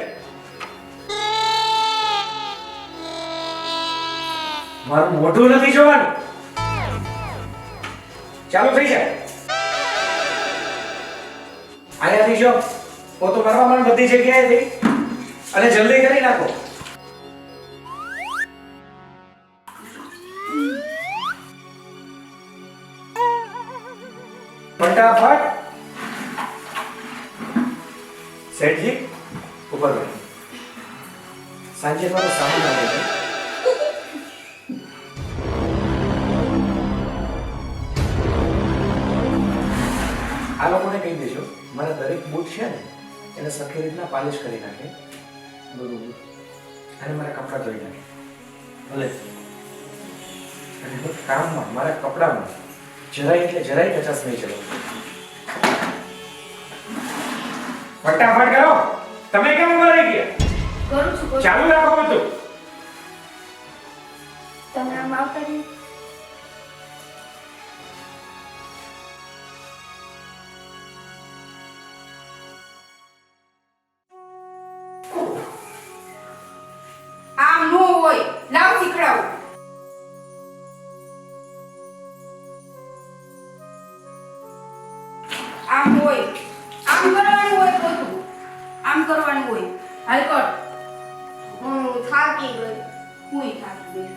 મારું મોઢું નથી જોવાનું. ચાલુ થઈ જાય. અહીંયાથી જો પોતું મારવા માંડ બધી જગ્યાએથી. અને જલ્દી કરી નાખો. ફટાફટ. શેઠજી ઉપર બેઠો. સાંજે મારો સામાન આવે છે. આ લોકોને કહી દેજો મારા દરેક બૂટ છે ને એને સરખી રીતના પાલિશ કરી નાખે. બરોબર. અને મારા કપડાં ધોઈ નાખે. ભલે. અને હું કામમાં મારા કપડામાં જરાય એટલે જરાય કચાશ નહીં ચલો. ફટાફટ કરો. તમે કેમ ઉભા રહી ગયા? કરું છું, કરું છું. ચાલુ રાખો બધું. તમે આમ આવતા રહ્યો. આમ નો હોય. લાવ શીખડાવું. આમ હોય. આમ કરવાનું હોય બધું. આમ કરવાનું હોય. હાલ કર. હું થાકી ગઈ. હુંય થાકી ગઈ.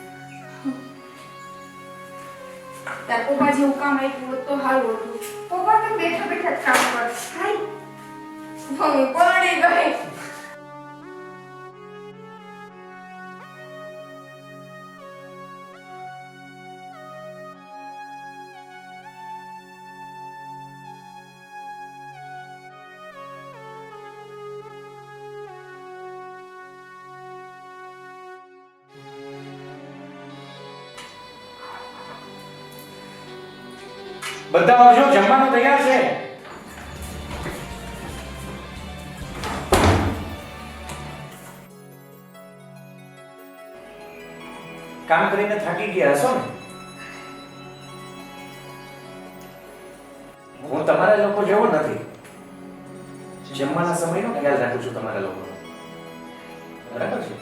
તાર પપ્પા જેવું કામ આપ્યું હોત તો હારું હતું. પપ્પા તમે બેઠા બેઠા જ કામ કરો. હાય. હું પડી ગઈ. બધા આવજો, જમવાનું તૈયાર છે. કામ કરીને થાકી ગયા હશો ને? હું તમારા લોકો જેવો નથી. જમવાના સમયનો ખ્યાલ રાખું છું તમારા લોકો. બરાબર છે?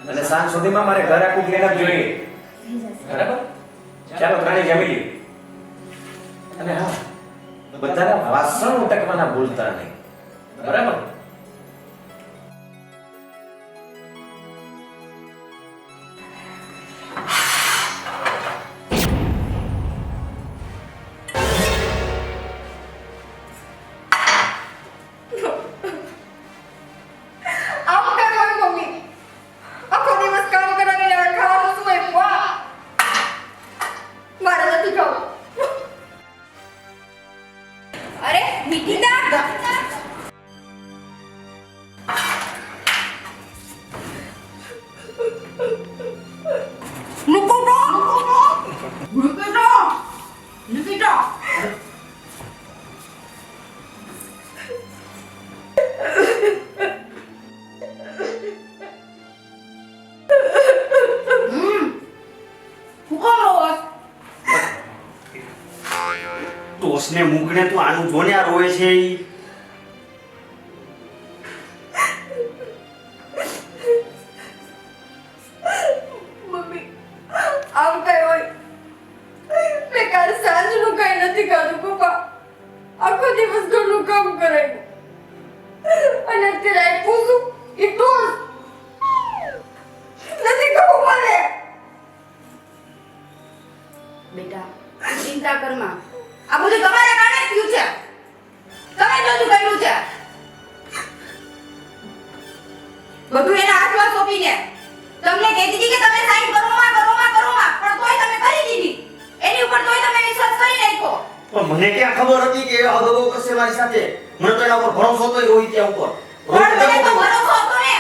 અને સાંજ સુધીમાં મારે ઘર આખું ક્લીન અપ જોઈએ. બરાબર? ચાલો ત્રણે જમી લઈએ. અને હા, બધાના વાસણ ઉટકવાના ભૂલતા નહીં. બરાબર? આમ કરવાનું મમ્મી. આખો દિવસ કામ કરાવીને હવે ખાવાનું શું હોય? વાહ. મારે નથી ખાવું. અરે નિકિતા, નિકિતા. ટોસને મૂકને તું આનું જોને આ રોવે છે ઈ. મમ્મી આમ કઈ હોય? મેં કાલ સાંજનું કઈ નથી ખાધું પપ્પા. આખો દિવસ ઘરનું કામ કરાયું અને અત્યારે આપ્યું છું એ ટોસ. નથી ખાવું મને. બેટા, ચિંતા કરમાં. આ બધું તમારા કારણે જ થયું છે. તમે જ બધું કર્યું છે. બધું એના હાથમાં સોંપીને. તમને કહેતી હતી કે તમે સાઈન કરોમાં પણ તોય તમે કરી દીધી. એની ઉપર તોય તમે વિશ્વાસ કરી નાખ્યો. પણ મને ક્યાં ખબર હતી કે આ દગો કરશે મારી સાથે? મને તો એના ઉપર ભરોસો હતો રોહિત ત્યાં ઉપર. પણ મને તો ભરોસો હતો ને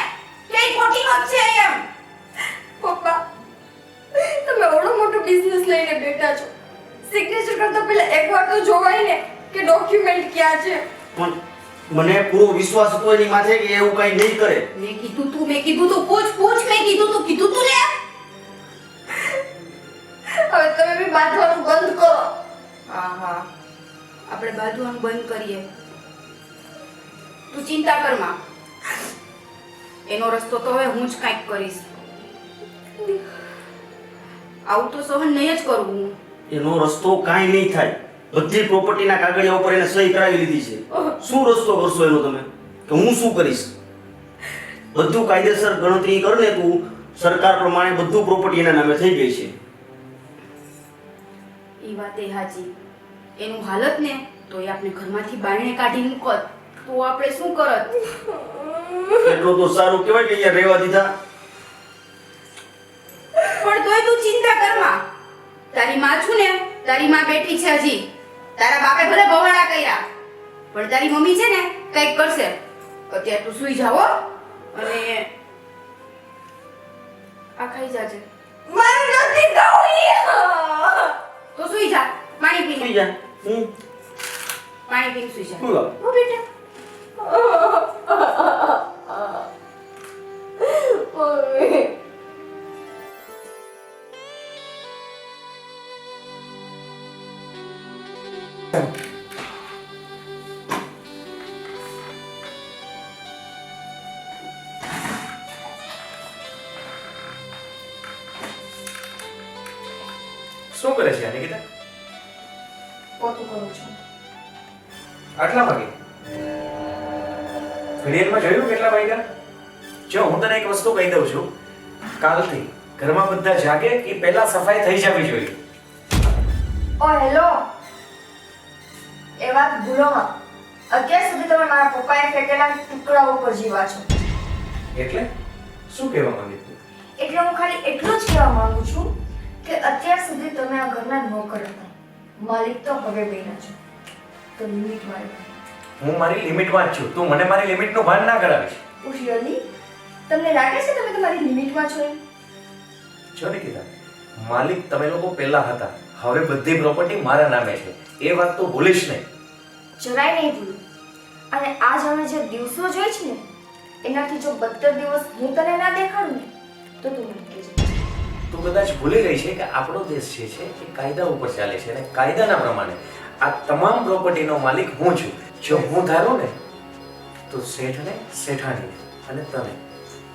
કે ઈ ખોટીનો જ છે એમ. પપ્પા તમે ઓળો મોટો બિઝનેસ લઈને બેઠા છો, સિગ્નેચર કરતા પહેલા એકવાર તો જોવાય ને કે ડોક્યુમેન્ટ ક્યાં છે. પણ મને પૂરો વિશ્વાસ હતો એની માથે કે એવું કઈ નહીં કરે. મેં કીધું તું પૂછ મેં કીધું તું ને. હવે તમે બી બાંધવાનું બંધ કરો. હા આપણે બાંધવાનું બંધ કરીએ. તું ચિંતા કર માં, એનો રસ્તો તો હવે હું જ કાંઈક કરીશ. આવું તો સહન નહીં જ કરું હું. એનો રસ્તો કાંઈ નહીં થાય. બધી પ્રોપર્ટીના કાગળિયા ઉપર એને સહી કરાવી લીધી છે. શું રસ્તો કરશો એનો તમે? કે હું શું કરીશ? બધું કાયદેસર ગણતરી કર ને તું. સરકાર પ્રમાણે બધું પ્રોપર્ટી એના નામે થઈ ગઈ છે. ઈ વાત એ હાજી. એનું હાલત ને તો એ આપણે ઘરમાંથી બારણે કાઢી મૂકત તો આપણે શું કરત? એટલું તો સારું કહેવાય કે અહીંયા રહેવા દીધા. પણ તોય તું ચિંતા કર માં. તારી માં છું ને, તારી માં બેઠી છે હજી. તારા બાપે ભલે ભવાડા કર્યા પણ તારી મમ્મી છે ને કંઈક કરશે. અત્યારે તું સૂઈ જાવ હો. અને આ ખાઈ જાજે. મારું નથી ખાવું. તો સૂઈ જા. પાણી સુઈ પીને જા. પાણી પીને સૂઈ જા. શું વાત? ઓ બેટા. મમ્મી શું કરે છે નિકિતા? પોતું કરું છું. આટલા વાગે ઘડિયાળમાં જોયું કેટલા વાગ્યા? જો હું તને એક વસ્તુ કહી દઉં છું, કાલથી ઘરમાં બધા જાગે કે પહેલા સફાઈ થઈ જવી જોઈએ. ઓ હેલો, એ વાત ભૂલો માં. અત્યાર સુધી તમે મારા પપ્પાએ ફેંકેલા ટુકડાઓ પર જીવા છો. એટલે શું કહેવા માંગી તું? એટલે હું ખાલી એટલું જ કહેવા માંગુ છું કે અત્યાર સુધી તમે આ ઘરના નોકર હતા, માલિક તો હવે બન્યા છો. તો લિમિટ મારી. હું મારી લિમિટમાં જ છું. તું મને મારી લિમિટનું ભાન ના કરાવીશ. રિયલી તમને લાગે છે તમે તમારી લિમિટમાં છો એમ? જો નિકિતા, માલિક તમે લોકો પહેલા હતા, હવે બધી પ્રોપર્ટી મારા નામે છે. એ વાત તો ભૂલીશ નહીં. જરાય નહીં ભૂલું. અને આજ અમે જે દિવસો જોઈ છે ને એનાથી જો 72 દિવસ હું તને ના દેખાડું ને તો તું મને કહેજે. તું કદાચ ભૂલી ગઈ છે કે આપણો દેશ જે છે એ કાયદા ઉપર ચાલે છે અને કાયદાના પ્રમાણે આ તમામ પ્રોપર્ટીનો માલિક હું છું. જો હું ધારું ને તો શેઠને, શેઠાણી અને તને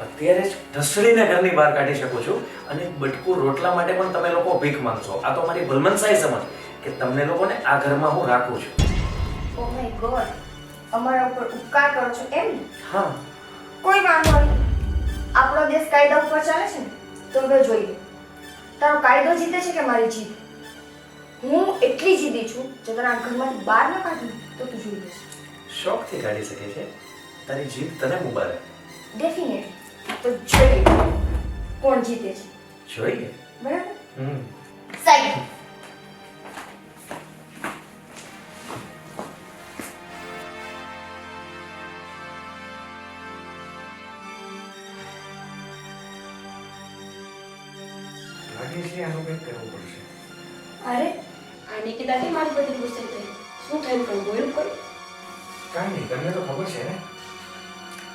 અત્યારે જ ઢસડીને ઘરની બહાર કાઢી શકું છું. અને બટકું રોટલા માટે પણ તમે લોકો ભીખ માંગશો. આ તો મારી ભલમનસાઈ સમજ કે તમને લોકોને આ ઘરમાં હું રાખું છું. ઓ માય ગોડ, અમારા ઉપર ઉપકાર કરો છો એમ ને? હા, કોઈ વાંધો નહીં. આપણો દેશ કાયદા ઉપર ચાલે છે ને તો હવે જોઈએ તારો કાયદો જીતે છે કે મારી જીત. હું એટલી જીદી છું જો તને આ ઘરમાંથી બહાર ન કાઢું તો તું જોઈ લેશે. શોખથી કાઢી શકે છે. તારી જીત તને મુબારક. ડેફિનેટલી. તો જોઈએ કોણ જીતે છે. જોઈએ. બરાબર? સાઈડ. લાગે છે આનું કંઈક કરવું પડશે. અરે આ નિકિતાથી મારી બધી ગુસ્સે થઈ. શું થયું? કઈ બોલ્યું કોઈ? કાંઈ નહીં, તમને તો ખબર છે ને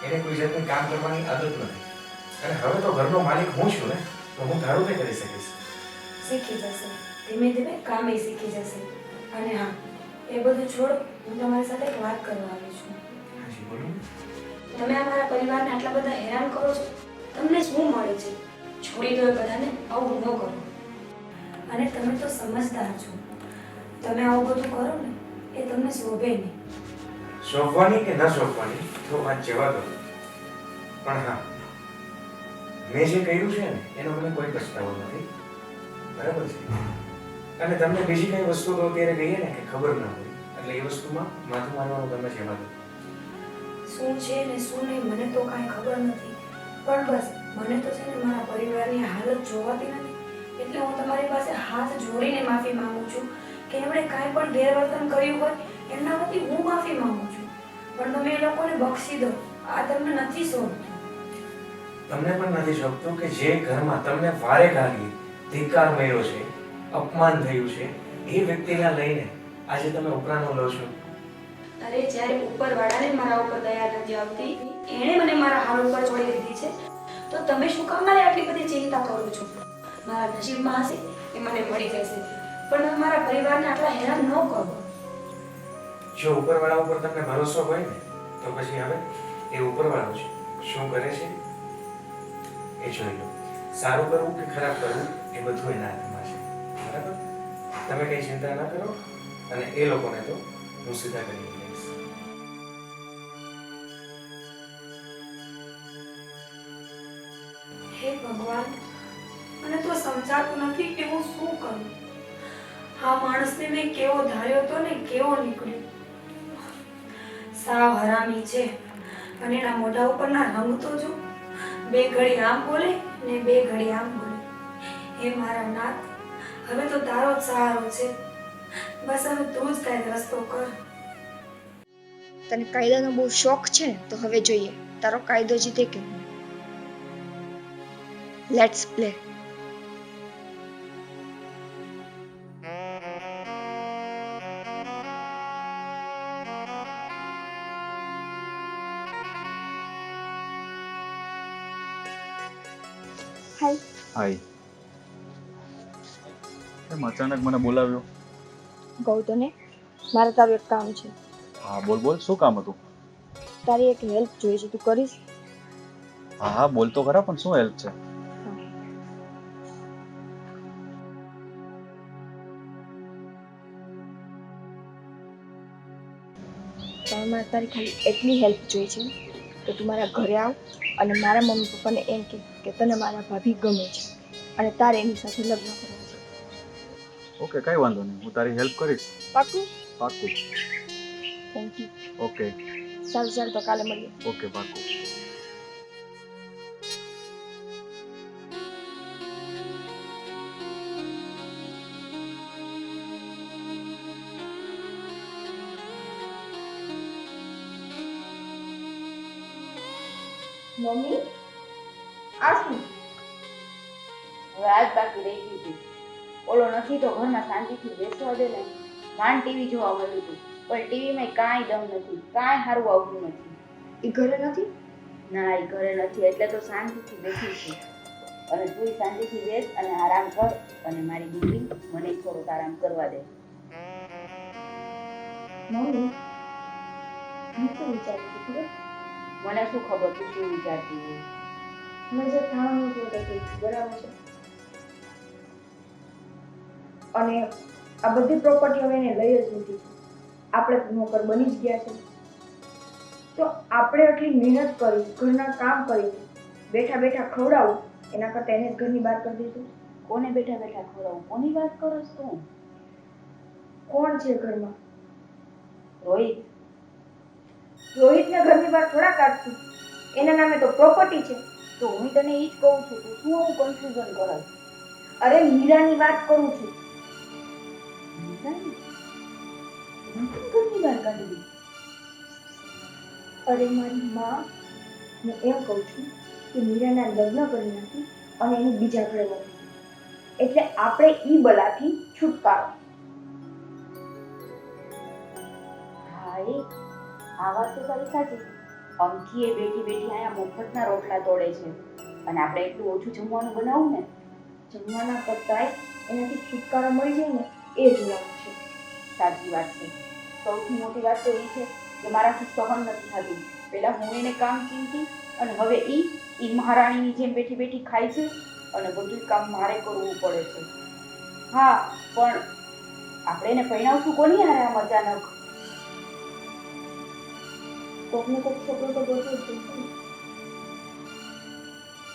એને કોઈ જાતનું કામ કરવાની આદત નથી. અને હવે તો ઘરનો માલિક હું છું ને, તો હું ધારું તે કરી શકીશ. શીખી જશે. ધીમે ધીમે કામે શીખી જશે. અને હા, એ બધું છોડ, હું તમારી સાથે એક વાત કરવા આવી છું. હાજી બોલો. તમે અમારા પરિવારને આટલા બધા હેરાન કરો છો, તમને શું મળે છે? છોડી દો એ બધાને, આવું ન કરો. અને તમે તો સમજદાર છો. તમે આવું બધું કરો ને એ તમને શોભે નહીં. શોભવાની કે ન શોભવાની તો વાત જવા દો. પણ હા, મેં જે કર્યું છે ને એનો મને કોઈ પછતાવો નથી. બરાબર છે? અને તમને બીજી કઈ વસ્તુ તો અત્યારે કહીએ ને કે ખબર ના હોય, એટલે એ વસ્તુમાં માથું મારવાનું તમે જવા દો. શું છે ને શું નહીં મને તો કાંઈ ખબર નથી. પણ બસ મને તો છે ને મારા પરિવારની હાલત જોવાતી નથી, એટલે હું તમારી પાસે હાથ જોડીને માફી માંગુ છું કે એમણે કાંઈ પણ ગેરવર્તન કર્યું હોય એમના વતી હું માફી માંગુ છું, પણ તમે એ લોકોને બક્ષી દો. આ તમને નથી શોભતું. તમને પણ નથી શકતું કે જે ઘરમાં તમને વારે ઘાડી ધિક્કાર મળ્યો છે, અપમાન થયું છે, એ વ્યક્તિને લઈને આજે તમે ઉપરાણું લો છો. અરે જ્યારે ઉપરવાળાને મારા ઉપર દયા નથી આવતી, એણે મને મારા હાલ ઉપર છોડી દીધી છે, તો તમે શું કામ મારે આટલી બધી ચિંતા કરો છો? મારા નસીબમાં હશે એ મને મળી જશે, પણ તમે મારા પરિવારને આટલા હેરાન ન કરો. જો ઉપરવાળા ઉપર તમને ભરોસો હોય ને તો પછી હવે એ ઉપરવાળો છે શું કરે છે એ જોઈ લો. સારું કરવું કે ખરાબ કરવું એ બધું એના હાથમાં છે, બરાબર? તમે કઈ ચિંતા ના કરો, અને એ લોકોને તો હું સીધા કરી દઈશ. હે ભગવાન, મને તો સમજાતું નથી કે હું શું કરું. આ માણસને મેં કેવો ધાર્યો હતો ને કેવો નીકળ્યો. સાવ હરામી છે, અને એના મોઢા ઉપરના રંગ તો જો, બે ઘડી આમ બોલે ને બે ઘડી આમ બોલે. હે મારા નાથ, હવે તો તારો જ સહારો છે, બસ હવે તું જ કાંઈક રસ્તો કર. તને કાયદાનો બહુ શોખ છે ને, તો હવે જોઈએ તારો કાયદો જીતે કે નહીં. Let's play. હાય. હાય. કેમ અચાનક મને બોલાવ્યો? કહું તને, મારે તારું એક કામ છે. હા બોલ બોલ, શું કામ હતું? તારી એક હેલ્પ જોઈએ છે, તું કરીશ? હા હા બોલ તો ખરા, પણ શું હેલ્પ છે? પણ મારે તારી ખાલી એટલી હેલ્પ જોઈએ છે કે તું મારા ઘરે આવ અને મારા મમ્મી પપ્પાને એમ કે તને મારા ભાભી ગમે છે અને તારે એની સાથે લગ્ન કરવા છે. ઓકે, કઈ વાંધો નહીં, હું તારી હેલ્પ કરીશ. પાક્કું? પાક્કું. Thank you. ઓકે. સારું ચાલ, તો કાલે મળીએ. ઓકે, પાક્કું. મમ્મી આ શું? હવે આજ બાકી રહી ગયું હતું. ઓલો નથી તો ઘરમાં શાંતિથી બેસવા દે ને. માંડ ટીવી જોવા મળ્યું હતું, પણ ટીવીમાં કાંઈ દમ નથી, કાંઈ સારું આવતું નથી. એ ઘરે નથી? ના, એ ઘરે નથી, એટલે તો શાંતિથી બેસી છું. અને તું શાંતિથી બેસ અને આરામ કર, અને મારી દીકરી મને થોડોક આરામ કરવા દે. મમ્મી હું શું વિચારું છું ખબર? મને શું ખબર તું શું વિચારતી હોય? મેં જે થાણાનું હતું તે બરાબર છે, અને આ બધી પ્રોપર્ટી હવે એને લઈ જ લીધી છે. આપણે નોકર બની જ ગયા છે, તો આપણે આટલી મહેનત કરી, ઘરના કામ કરી, બેઠા બેઠા ખવડાવું એના કરતાં એને જ ઘરની બહાર કરી દીધું. કોને બેઠા બેઠા ખવડાવું? કોની વાત કરસ તું? કોણ છે ઘરમાં? રોહિત. રોહિતને ઘરની બહાર થોડા કાઢશું, એના નામે તો પ્રોપર્ટી છે. તો હું તને એ જ કહું છું, તું શું આવું કન્ફ્યુઝન કરસ? અરે મીરાની વાત કરું છું. ઘરની બહાર કાઢી દીધી? અરે મારી માં, હું એમ કહું છું કે મીરાના લગ્ન કરી નાખી અને એને બીજા ઘરે મોકલી દીધી, એટલે આપણે ઈ બલાથી છુટકારો. હા, આ વાત તો તારી સાચી. અમથી એ બેઠી બેઠી અહીંયા મફતના રોટલા તોડે છે, અને આપણે એટલું ઓછું જમવાનું બનાવું ને. જમવાના કરતાંય એનાથી છુટકારો મળી જાય ને એ જોવાનું છે. સાચી વાત છે. સૌથી મોટી વાત તો એ છે કે મારાથી સહન નથી થતું. પહેલા હું એને કામ ચીંધી, અને હવે ઈ મહારાણીની જેમ બેઠી બેઠી ખાય છે, અને બધું કામ મારે કરવું પડે છે. હા, પણ આપણે એને પરિણાવશું કોની હારે આમ અચાનક? કોકને કોક છોકરો તો ગોતવો જ જોઈશે.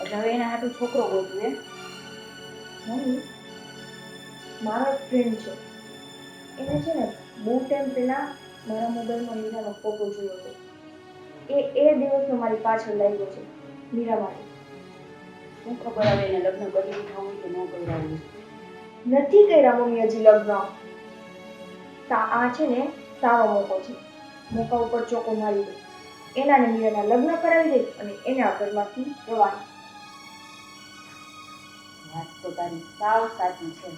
એટલે હવે એના હાટું છોકરો ગોતું એમ? મમ્મી, મારો એક ફ્રેન્ડ છે, એને છે ને બહુ ટાઈમ પહેલા મારા મોબાઈલમાં મીરાનો ફોટો જોયો હતો. એ દિવસનો મારી પાછળ લાગ્યો છે મીરા માટે. શું ખબર હવે એને લગ્ન કરી લીધા હોય કે ન કર્યા હોય. નથી કર્યા મમ્મી હજી લગ્ન. આ છે ને સારો મોકો છે. મોકા ઉપર ચોકો મારી દે. એના ને મીરાના લગ્ન કરાવી દે અને એને આ ઘરમાંથી જવાનું. વાત તો તારી સાવ સાચી છે.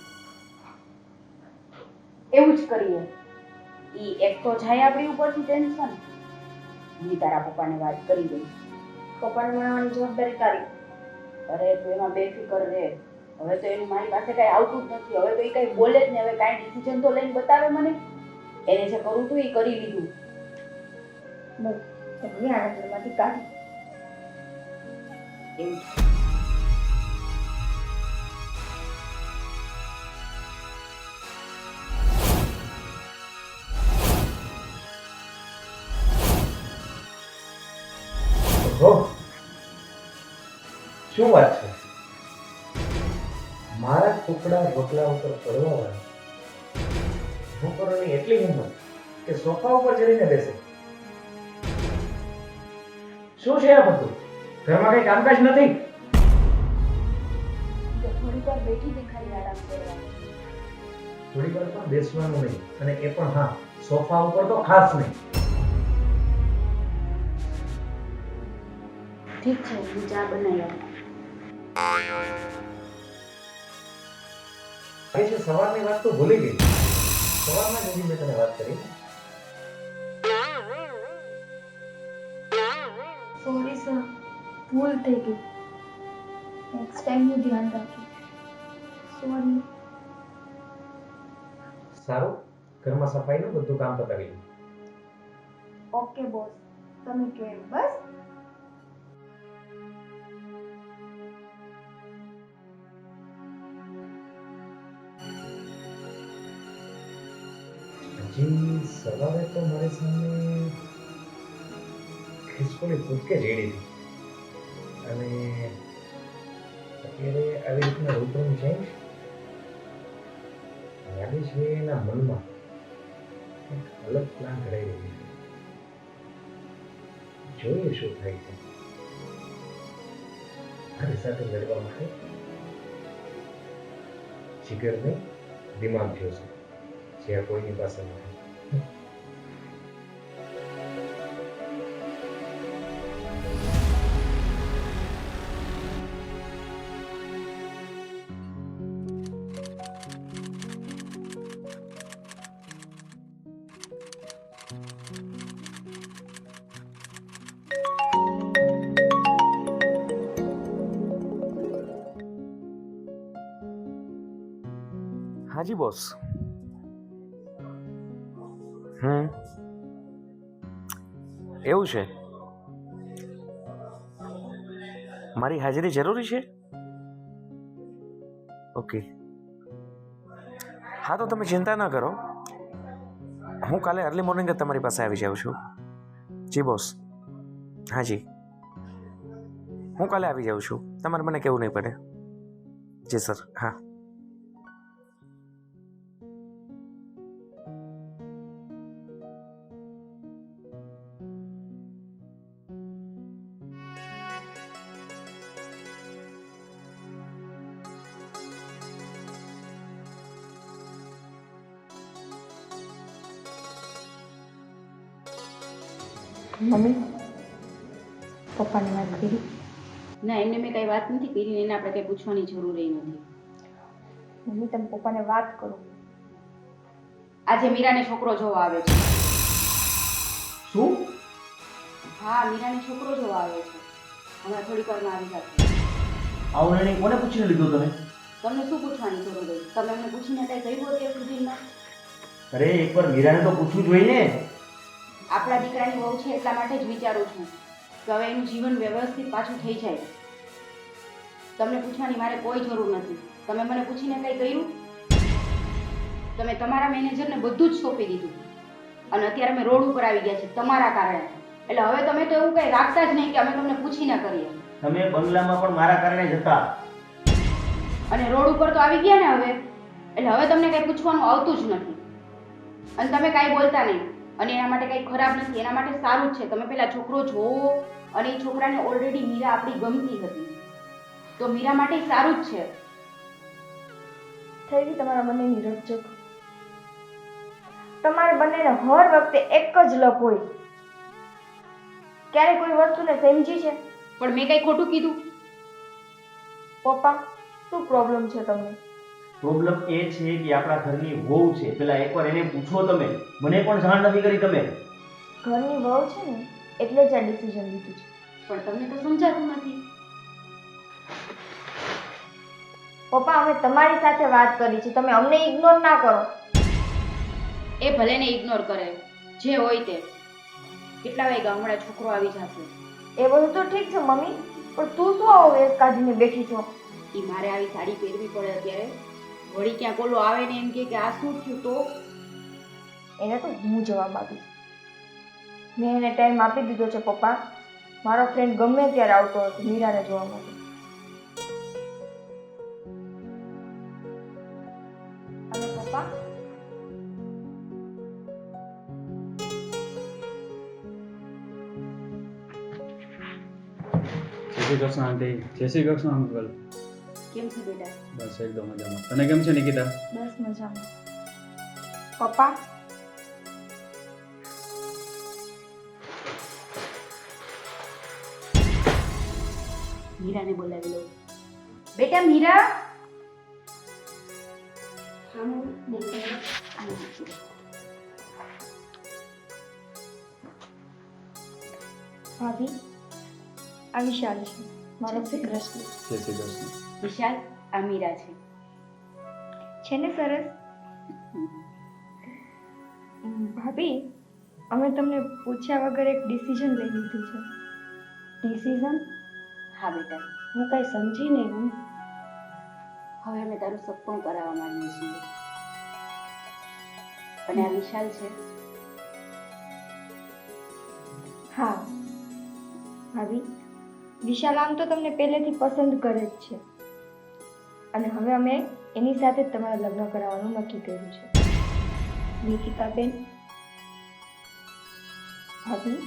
એવું જ કરીએ. ઈ એક તો જાય આપણી ઉપરથી ટેન્શન. હું તારા પપ્પાને વાત કરી દઈશ. પપ્પાને મનાવવાની જવાબદારી તારી. અરે તું એમાં બેફિકર રહે. હવે તો એનું મારી પાસે કઈ આવતું જ નથી. હવે તો એ કઈ બોલે જ નહીં. હવે કાંઈ ડિસિઝન તો લઈને બતાવે મને. એને જે કરવું હતું એ કરી લીધું. બસ તમે આના ઘરમાંથી કાઢી. એવું ઓહો, શું વાત છે? મારા ટુકડા રોટલા ઉપર પડવા વાળી છોકરોની એટલી હિંમત કે સોફા ઉપર ચડીને બેસે. શું છે આ બધું? ઘરમાં કઈ કામકાજ નથી? થોડીક વાર બેઠી દેખાડી આરામ કરવા. થોડી વાર પણ બેસવાનું નહીં, અને એ પણ હા, સોફા ઉપર તો ખાસ નહીં. ઠીક છે, હું ચા બનાવી આવું. એ છે સવારની વાત તો ભૂલી ગઈ. સવારમાં જ હજી મેં તને વાત કરી. સોરી સર, ભૂલ થઈ ગઈ. નેક્સ્ટ ટાઈમનું ધ્યાન રાખજો. સોરી. સારું, ઘરમાં સફાઈનું બધું કામ પતાવી દઉં. ઓકે બોસ, તમે કહો એમ બસ. હજી સવારે તો મારી સામે ખિસકોલી કૂદકે જેડી હતી, અને અત્યારે આવી રીતના રૂપરંગ ચેન્જ લાગે છે એના મનમાં એક અલગ પ્લાન ઘડાઈ રહ્યો છે. જોઈએ શું થાય છે. મારી સાથે લડવા માટે જીગર નહીં, દિમાગ જોશે, જે આ કોઈની પાસે નથી. હાજી બોસ. એવું છે? મારી હાજરી જરૂરી છે? ઓકે, હા તો તમે ચિંતા ન કરો, હું કાલે અર્લી મોર્નિંગ જ તમારી પાસે આવી જાઉં છું. જી બોસ, હા જી, હું કાલે આવી જાઉં છું. તમારે મને કહેવું નહીં પડે. જી સર, હા. મમ્મી, પપ્પાની વાત કરી? ના, એમને મેં કઈ વાત નથી કરી. એને આપણે કઈ પૂછવાની જરૂર નથી. મમ્મી, તમે પપ્પાને વાત કરો. આજે મીરાને છોકરો જોવા આવે છે. શું? હા, મીરાને છોકરો જોવા આવે છે. હમણાં થોડીક વારમાં આવી જશે. આવું નિર્ણય કોને પૂછીને લીધો તમે? તમને શું પૂછવાની જરૂર હતી? તમે એમને પૂછીને કઈ કહ્યું અત્યાર સુધીમાં? અરે એકવાર મીરાને તો પૂછવું જોઈએ ને. આપણા દીકરાની વહુ છે એટલા માટે જ વિચારું છું કે હવે એનું જીવન વ્યવસ્થિત પાછું થઈ જાય. તમને પૂછવાની મારે કોઈ જરૂર નથી. તમે મને પૂછીને કંઈ કર્યું? તમે તમારા મેનેજરને બધું જ સોંપી દીધું, અને અત્યારે અમે રોડ ઉપર આવી ગયા છે તમારા કારણે. એટલે હવે તમે તો એવું કંઈ રાખતા જ નહીં કે અમે તમને પૂછીને કરીએ. તમે બંગલામાં પણ મારા કારણે જ હતા, અને રોડ ઉપર તો આવી ગયા ને હવે, એટલે હવે તમને કંઈ પૂછવાનું આવતું જ નથી. અને તમે કાંઈ બોલતા નહીં. અને એના માટે કંઈ ખરાબ નથી, એના માટે સારું જ છે. તમે પેલા છોકરો જોવો, અને એ છોકરાને ઓલરેડી મીરા આપણી ગમતી હતી. તો મીરા માટે ઈ સારું જ છે. થઈ ગઈ તમારા બંનેની રકઝક. તમારે બંનેને હર વખતે એક જ લપ હોય. ક્યારે કોઈ વસ્તુને સમજી છે? પણ મેં કઈ ખોટું કીધું? પપ્પા, શું પ્રોબ્લેમ છે તમને? પ્રોબ્લેમ એ છે કે આપણા ઘરની વહુ છે. પેલા એકવાર એને પૂછો તમે. મને પણ જાણ નથી કરી તમે. ઘરની વહુ છે ને એટલે જ આ ડિસિઝન લીધું છે. પણ તમને તો સમજાતું નથી. પપ્પા, અમે તમારી સાથે વાત કરી છે, તમે અમને ઇગ્નોર ના કરો. એ ભલે ને ઇગ્નોર કરે, જે હોય તે. કેટલા વાગ્યા? હમણાં છોકરો આવી જશે. એ બધું તો ઠીક છે મમ્મી, પણ તું શું આવો વેશ કાઢીને બેઠી છો? ઈ મારે આવી સાડી પહેરવી પડે અત્યારે. વળી ક્યાંક ઓલો આવે ને એમ કે આ શું થયું તો? એને તો હું જવાબ આપીશ. મેં એને ટાઈમ આપી દીધો છે પપ્પા. મારો ફ્રેન્ડ ગમે ત્યારે આવતો હતો મીરાને જોવા માટે. અને પપ્પા, જય શ્રી કૃષ્ણ આંટી. જય શ્રી કૃષ્ણ અંકલ. કેમ છે બેટા? બસ એકદમ મજામાં. તને કેમ છે નિકિતા? બસ મજામાં. પપ્પા, મીરાને બોલાવી લઉં. બેટા મીરા. ભાભી, આ વિશાલ છે, મારો શ્રી કૃષ્ણ. જય શ્રી કૃષ્ણ. વિશાલ, આ મીરા છે. છે ને સરસ? ભાભી, અમે તમને પૂછ્યા વગર એક ડિસિઝન લઈ લીધું છે. ડિસિઝન? હા બેટા, હું કાંઈ સમજી નહીં મમ્મી. હવે અમે તારું સપનું કરાવવા માંગીએ છીએ. અને આ વિશાલ છે. હા ભાભી, વિશાલ આમ તો તમને પહેલેથી પસંદ કરે જ છે, અને હવે અમે એની સાથે જ તમારા લગ્ન કરાવવાનું નક્કી કર્યું છે. નિકિતાબેન, ભાભી,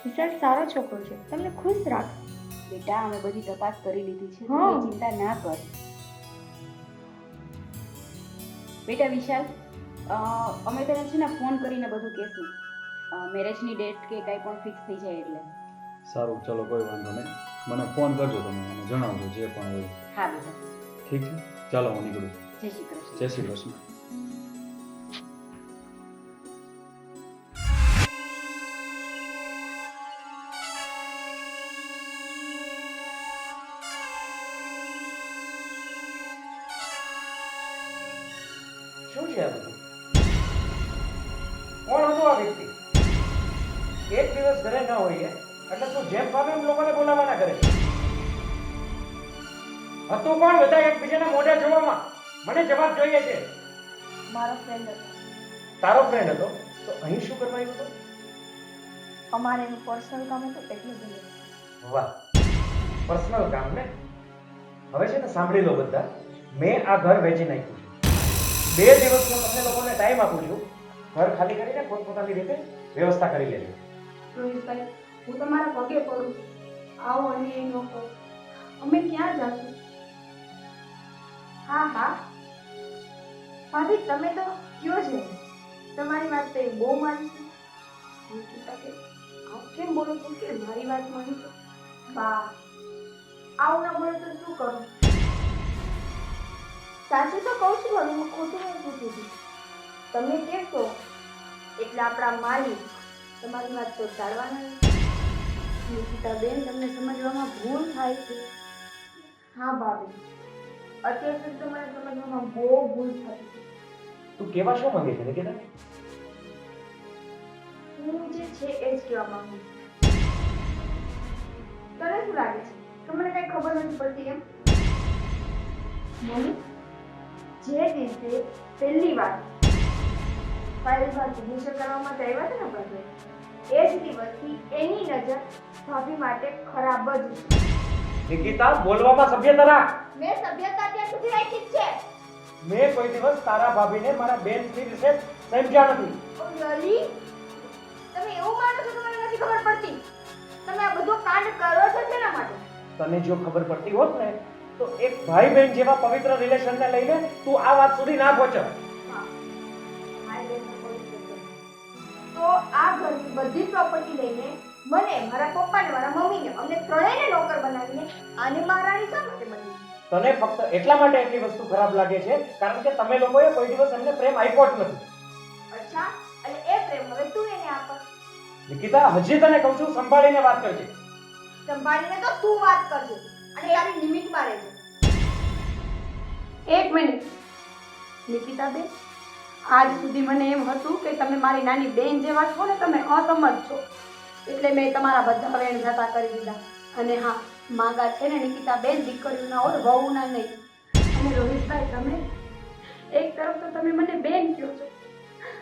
વિશાલ સારો છોકરો છે, તમને ખુશ રાખ. બેટા, અમે બધી તપાસ કરી લીધી છે. હા. તું ચિંતા ના કર. બેટા વિશાલ, અમે તને છે ને ફોન કરીને બધું કહેશું. મેરેજની ડેટ કે કાંઈ પણ ફિક્સ થઈ જાય એટલે. સારું, ચલો કોઈ વાંધો નહીં. મને ફોન કરજો, તમે મને જણાવજો જે પણ હોય. હા બેટા, ઠીક છે? ચાલો હું નીકળું. જય શ્રી કૃષ્ણ. જય શ્રી કૃષ્ણ. શું છે આ બધું? કોણ હતો આ વ્યક્તિ? એક દિવસ ઘરે ન હોઈએ એટલે તું જેમ ભાવે એમ લોકોને બોલાવાના કરે છે. હતું કોણ બધા એકબીજાના મોઢા જોવામાં? મને જવાબ જોઈએ છે. મારો ફ્રેન્ડ હતો. તારો ફ્રેન્ડ હતો તો અહીં શું કરવા આવ્યો હતો? અમારે એનું પર્સનલ કામ હતું એટલે બોલ્યો. વાહ, પર્સનલ કામ ને? હવે છે ને સાંભળી લો બધા, મેં આ ઘર વેચી નાખ્યું છે. 2 દિવસનો તમને લોકોને ટાઈમ આપું છું. ઘર ખાલી કરીને પોતપોતાની રીતે વ્યવસ્થા કરી લેજો. રોહિતભાઈ, હું તમારા પગે પડું છું. આવો અને એ ન કહો. અમે ક્યાં જાશું? હા હા ભાભી, તમે તો કયો છે, તમારી વાત તો એ બહુ માની છે. નિકિતાબેન, આવું કેમ બોલો છો કે મારી વાત માની છો? બા, આવું ના બોલે તો શું કરું? સાચું તો કહું છું ભાભી, હું ખોટું નહીં પૂછું છું. તમે કહેશો એટલે આપણા માલિક તમારી વાત તો ટાળવાના નથી. નિકિતાબેન, તમને સમજવામાં ભૂલ થાય છે. હા ભાભી, અત્યાર સુધી તો મને સમજવામાં બહુ ભૂલ થતી હતી. તું કેવા શું માંગે છે નિકિતા? હું જે છે એ જ કહેવા માંગુ છું. તને શું લાગે છે કે મને કઈ ખબર નથી પડતી એમ? મમ્મી, જે દિવસે પહેલી વાર ફાઇલમાં સિગ્નેચર કરવા માટે આવ્યા હતા ને ભાભી, એ જ દિવસથી એની નજર ભાભી માટે ખરાબ જ છે. નિકિતા, બોલવામાં સભ્યતા રાખ. મેં સભ્યતા ત્યાં સુધી રાખી જ છે. મેં કોઈ દિવસ તારા ભાભીને મારા બેનની વિશે સમજ્યા નથી. ઓ રિયલી? તમે એવું માનો છો કે મને નથી ખબર પડતી? તમે આ બધો કાંડ કરો છો શેના માટે? તને જો ખબર પડતી હોત ને તો એક ભાઈ બહેન જેવા પવિત્ર રિલેશનને લઈને તું આ વાત સુધી ના પહોંચત. તો આ ઘરની બધી પ્રોપર્ટી લઈને મને, મારા પપ્પાને, મારા મમ્મીને, અમને ત્રણેયને નોકર બનાવીને આને મહારાણી શા માટે બની? તને ફક્ત એટલા માટે એટલી વસ્તુ ખરાબ લાગે છે કારણ કે તમે લોકોએ કોઈ દિવસ એમને પ્રેમ આપ્યો જ નથી. અચ્છા, અને એ પ્રેમ હવે તું એને આપ. નિકિતા, હજી તને કહું છું, સંભાળીને વાત કરજે. સંભાળીને તો તું વાત કરજે અને તારી લિમિટમાં રહેજે. એક મિનિટ નિકિતાબેન, આજ સુધી મને એમ હતું કે તમે મારી નાની બેન જેવા છો ને, તમે અસમજ છો, એટલે મેં તમારા બધા વેણ જતા કરી દીધા. અને હા, માંગા છે ને નિકિતાબેન, દીકરીઓના ઓર વહુના નહીં. અને રોહિતભાઈ, તમે એક તરફ તો તમે મને બેન કહો છો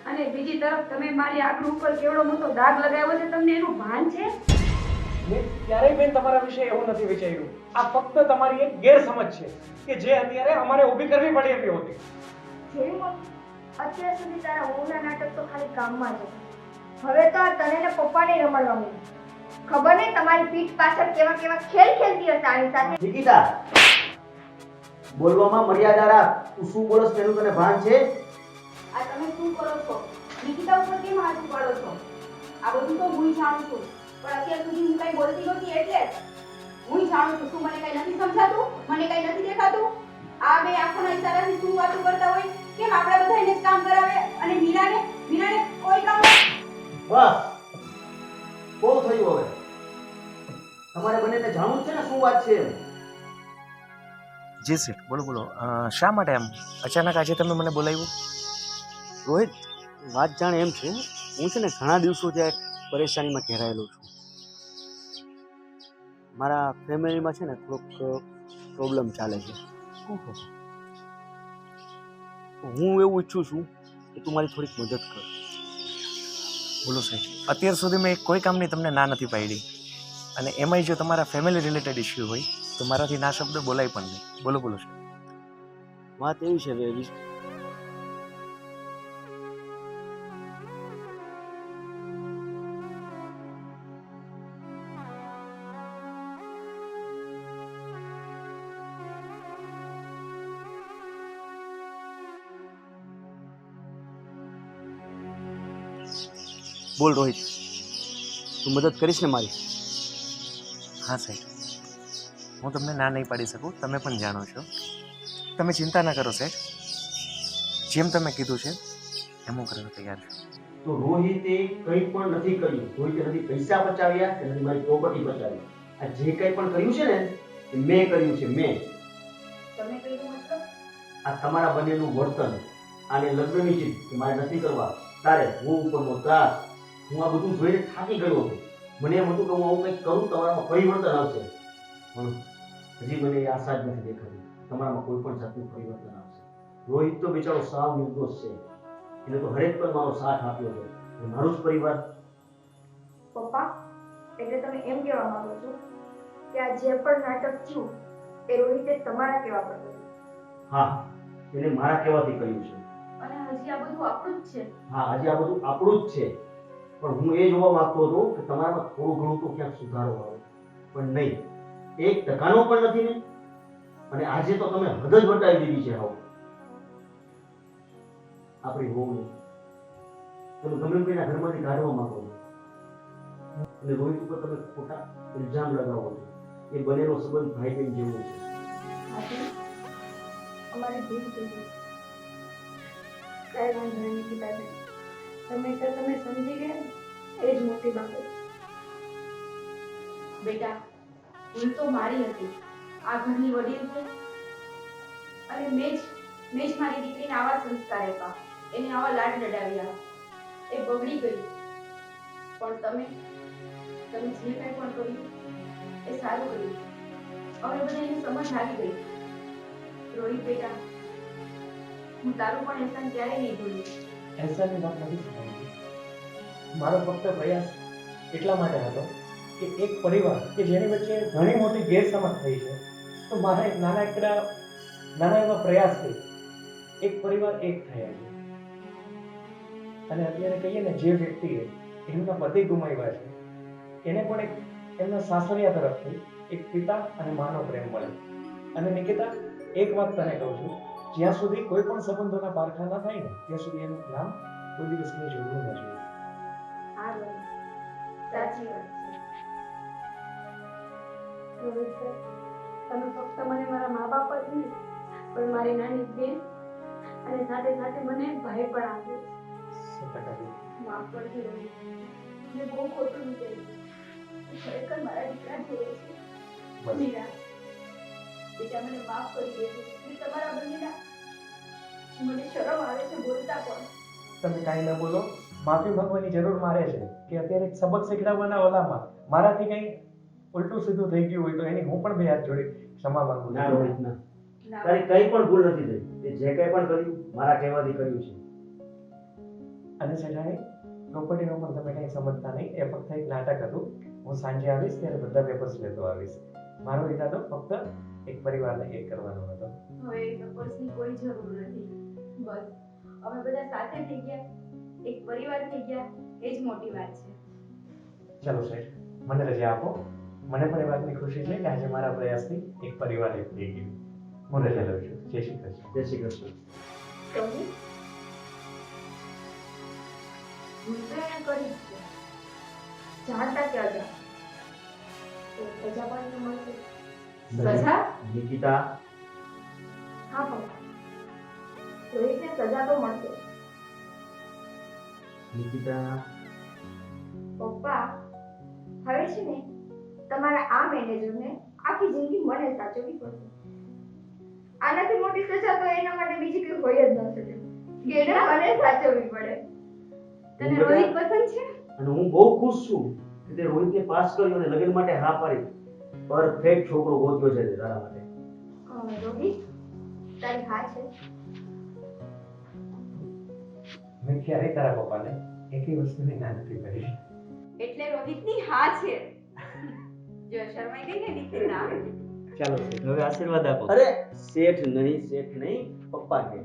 અને બીજી તરફ તમે મારી આંગળી ઉપર કેવડો મોટો દાગ લગાવ્યો છે, તમને એનું ભાન છે? મેં ક્યારેય બેન તમારા વિશે એવું નથી વિચાર્યું. આ ફક્ત તમારી એક ગેરસમજ છે કે જે અત્યારે અમારે ઊભી કરવી પડી એવી હતી. જેવી મમ્મી, અત્યાર સુધી તારા વહુના નાટક તો ખાલી કામમાં જ હતા. હવે તો આ તને ને પપ્પાને રમાડવા માંડી. ખબર નહીં તમારી પીઠ પાછળ કેવા કેવા ખેલ ખેલતી હશે આની સાથે. નિકિતા, બોલવામાં મર્યાદા રાખ. તું શું બોલસ તેનું તને ભાન છે? આ તમે શું કરો છો? નિકિતા ઉપર કેમ હાથ ઉપાડો છો? આ બધું તો હું જાણું છું, પણ અત્યાર સુધી હું કઈ બોલતી નહોતી એટલે હું જાણું છું. શું મને કઈ નથી સમજાતું? મને કઈ નથી દેખાતું? આ બે આંખોના ઈશારાથી શું વાતો કરતા હોય? કેમ આપણા બધાને જ કામ કરાવે અને મીરાને કોઈ કામ? બસ, બહુ થયું હવે. તમારે બંનેને જાણવું જ છે ને શું વાત છે. જી શેઠ, બોલો બોલો. શા માટે એમ અચાનક આજે તમે મને બોલાવ્યું? રોહિત, વાત જાણે એમ છે, હું છે ને ઘણા દિવસોથી એક પરેશાનીમાં ઘેરાયેલો છું. મારા ફેમિલીમાં છે ને થોડોક પ્રોબ્લેમ ચાલે છે. હું એવું ઈચ્છું છું કે તું મારી થોડીક મદદ કર. બોલો સાહેબ, અત્યાર સુધી મેં કોઈ કામની તમને ના નથી પાડી, અને એમાંય જો તમારા ફેમિલી રિલેટેડ ઇસ્યુ હોય તો મારાથી ના શબ્દ બોલાય પણ નહીં. બોલો બોલો સાહેબ. વાત એવી છે બેબી, બોલ રોહિત, તું મદદ કરીશ ને મારી? હા સાહેબ, હું તમને ના નહીં પાડી શકું, તમે પણ જાણો છો. તમે ચિંતા ના કરો સાહેબ, જેમ તમે કીધું છે એમ હું કરવા તૈયાર છું. તો રોહિતે કંઈ પણ નથી કર્યું. રોહિતે નથી પૈસા બચાવ્યા કે નથી મારી પ્રોપર્ટી બચાવી. આ જે કંઈ પણ કર્યું છે ને એ મેં કર્યું છે. મેં. તમે કીધું મતલબ? આ તમારા બંનેનું વર્તન, આને લગ્નની જીદ કે મારે નથી કરવા, તારે હું ઉપરનો ત્રાસ, હું આ બધું જોઈને થાકી ગયો હતો. મને એમ હતું કે હું આવું કંઈક કરું તમારામાં પરિવર્તન આવશે, પણ હજી મને એ આશા જ નથી દેખાતી તમારામાં કોઈ પણ જાતનું પરિવર્તન આવશે. રોહિત તો બિચારો સાવ નિર્દોષ છે, એને તો હરેક પર મારો સાથ આપ્યો છે. મારું જ પરિવાર. પપ્પા, એટલે તમે એમ કહેવા માંગો છો કે આ જે પણ નાટક થયું એ રોહિતે તમારા કહેવા પર કર્યું? હા, એને મારા કહેવાથી કર્યું છે. અને હજી આ બધું આપણું જ છે. હા, હજી આ બધું આપણું જ છે, પણ હું એ જોવા માંગતો હતો કે તમારામાં થોડું ઘણું તો ક્યાંક સુધારો આવે, પણ નહીં, 1% પણ નથી ને. અને આજે તો તમે હદ જ વટાવી દીધી છે. હવે આપણી વહુને તમે ગમે તેના ઘરમાંથી કાઢવા માંગો છો અને રોહિત ઉપર તમે ખોટા ઇલ્ઝામ લગાવો છો. એ બંનેનો સંબંધ ભાઈ બહેન જેવો છે. અમારી ભૂલ થઈ ગઈ. કાંઈ વાંધો નહીં નિકિતાબેન, તમે સમજી ગયા એ જ મોટી બાબત. બેટા, ભૂલ તો મારી હતી. આ ઘરની વડીલ છે અને મેં જ મારી દીકરીને આવા સંસ્કાર આપ્યા, એને આવા લાડ લડાવ્યા. એ બગડી ગઈ, પણ તમે જે કંઈ પણ કર્યું એ સારું કર્યું. હવે બધાને સમજ આવી ગઈ. રોહિત બેટા, હું તારું પણ એહસાન ક્યારેય નહીં ભૂલું. એહસાનની વાત નથી સમજતી. મારો ફક્ત પ્રયાસ એટલા માટે હતો કે એક પરિવાર કે જેની વચ્ચે ઘણી મોટી ગેરસમજ થઈ છે, તો મારા એક નાના એવા પ્રયાસથી એક પરિવાર એક થયા છે. અને અત્યારે કહીએ ને, જે વ્યક્તિએ એમના પતિ ગુમાવ્યા છે એને પણ એક એમના સાસરિયા તરફથી એક પિતા અને માનો પ્રેમ મળે. અને નિકિતા, એક વાત તને કહું છું, જ્યાં સુધી કોઈ પણ સંબંધોના પારખા ન થાય ને ત્યાં સુધી એનું નામ કોઈ દિવસ નહીં જોડવું ન જોઈએ. હા રોહિત, સાચી વાત છે. રોહિતભાઈ, તમે ફક્ત મને મારા મા બાપ જ નહીં પણ મારી નાની બેન અને સાથે સાથે મને એક ભાઈ પણ આપ્યો છે. 100% માફ કરજો રોહિત, મેં બહુ ખોટું વિચાર્યું. હું ખરેખર મારા દીકરા જેવો છે. બસ. મીરા, બેટા મને માફ કરી દેજો. મેં તમારા બંનેના મને શરમ આવે છે બોલતા પણ. તમે કાંઈ ન બોલો. માફી માંગવાની જરૂર મારે છે કે અત્યારે એક સબક શીખડાવવાના ઓલામાં મારાથી કંઈ ઉલટું સીધું થઈ ગયું હોય તો એની હું પણ બે હાથ જોડી ક્ષમા માંગુ ના છું. રોહિત ના, તારી કંઈ પણ ભૂલ નથી થઈ. તે જે કંઈ પણ કર્યું મારા કહેવાથી કર્યું છે. અને સજાએ પ્રોપર્ટીનું પણ તમે કંઈ સમજતા નહીં. એ ફક્ત એક નાટક હતું. હું સાંજે આવીશ ત્યારે બધા પેપર્સ લેતો આવીશ. મારો ઈરાદો ફક્ત એક પરિવારને એક કરવાનો હતો. હવે એ પેપર્સની કોઈ જરૂર નથી. બસ અમે બધા સાથે થઈ ગયા, એક પરિવાર થઈ ગયા, એ જ મોટી વાત છે. ચલો સાહેબ, મને રજા આપો. મને પણ એ વાતની ખુશી છે કે આજે મારા પ્રયાસથી એક પરિવાર એક થઈ ગયું. હું રજા લઉં છું. જય શ્રી કૃષ્ણ. જય શ્રી કૃષ્ણ. રોહિત, હું તો એમ કરીશ કે જાણતા કે અજાણ તો સજા પણ એને મળશે. સજા? નિકિતા, હા પપ્પા, રોહિતને સજા તો મળશે. નિકિતા, પપ્પા, હવે છે ને તમારા આ મેનેજરને આખી જિંદગી મને સાચવવી પડશે. આનાથી મોટી સજા તો એના માટે બીજી કોઈ હોય જ ન શકે કે એને મને સાચવવી પડે. તને રોહિત પસંદ છે? અને હું બહુ ખુશ છું કે તે રોહિતને પાસ કર્યો અને લગ્ન માટે હા પાડી. પરફેક્ટ છોકરો ગોત્યો છે તે તારા માટે. રોહિત, તારી હા છે? મેં ક્યારેય તારા પપ્પાને એકેય વસ્તુની ના નથી કરી. એટલે રોહિતની હા છે. જો શરમાઈ ગઈ ને નિકિતા. ચાલો સાહેબ, હવે આશીર્વાદ આપો. અરે શેઠ નહીં, શેઠ નહીં, પપ્પા કે.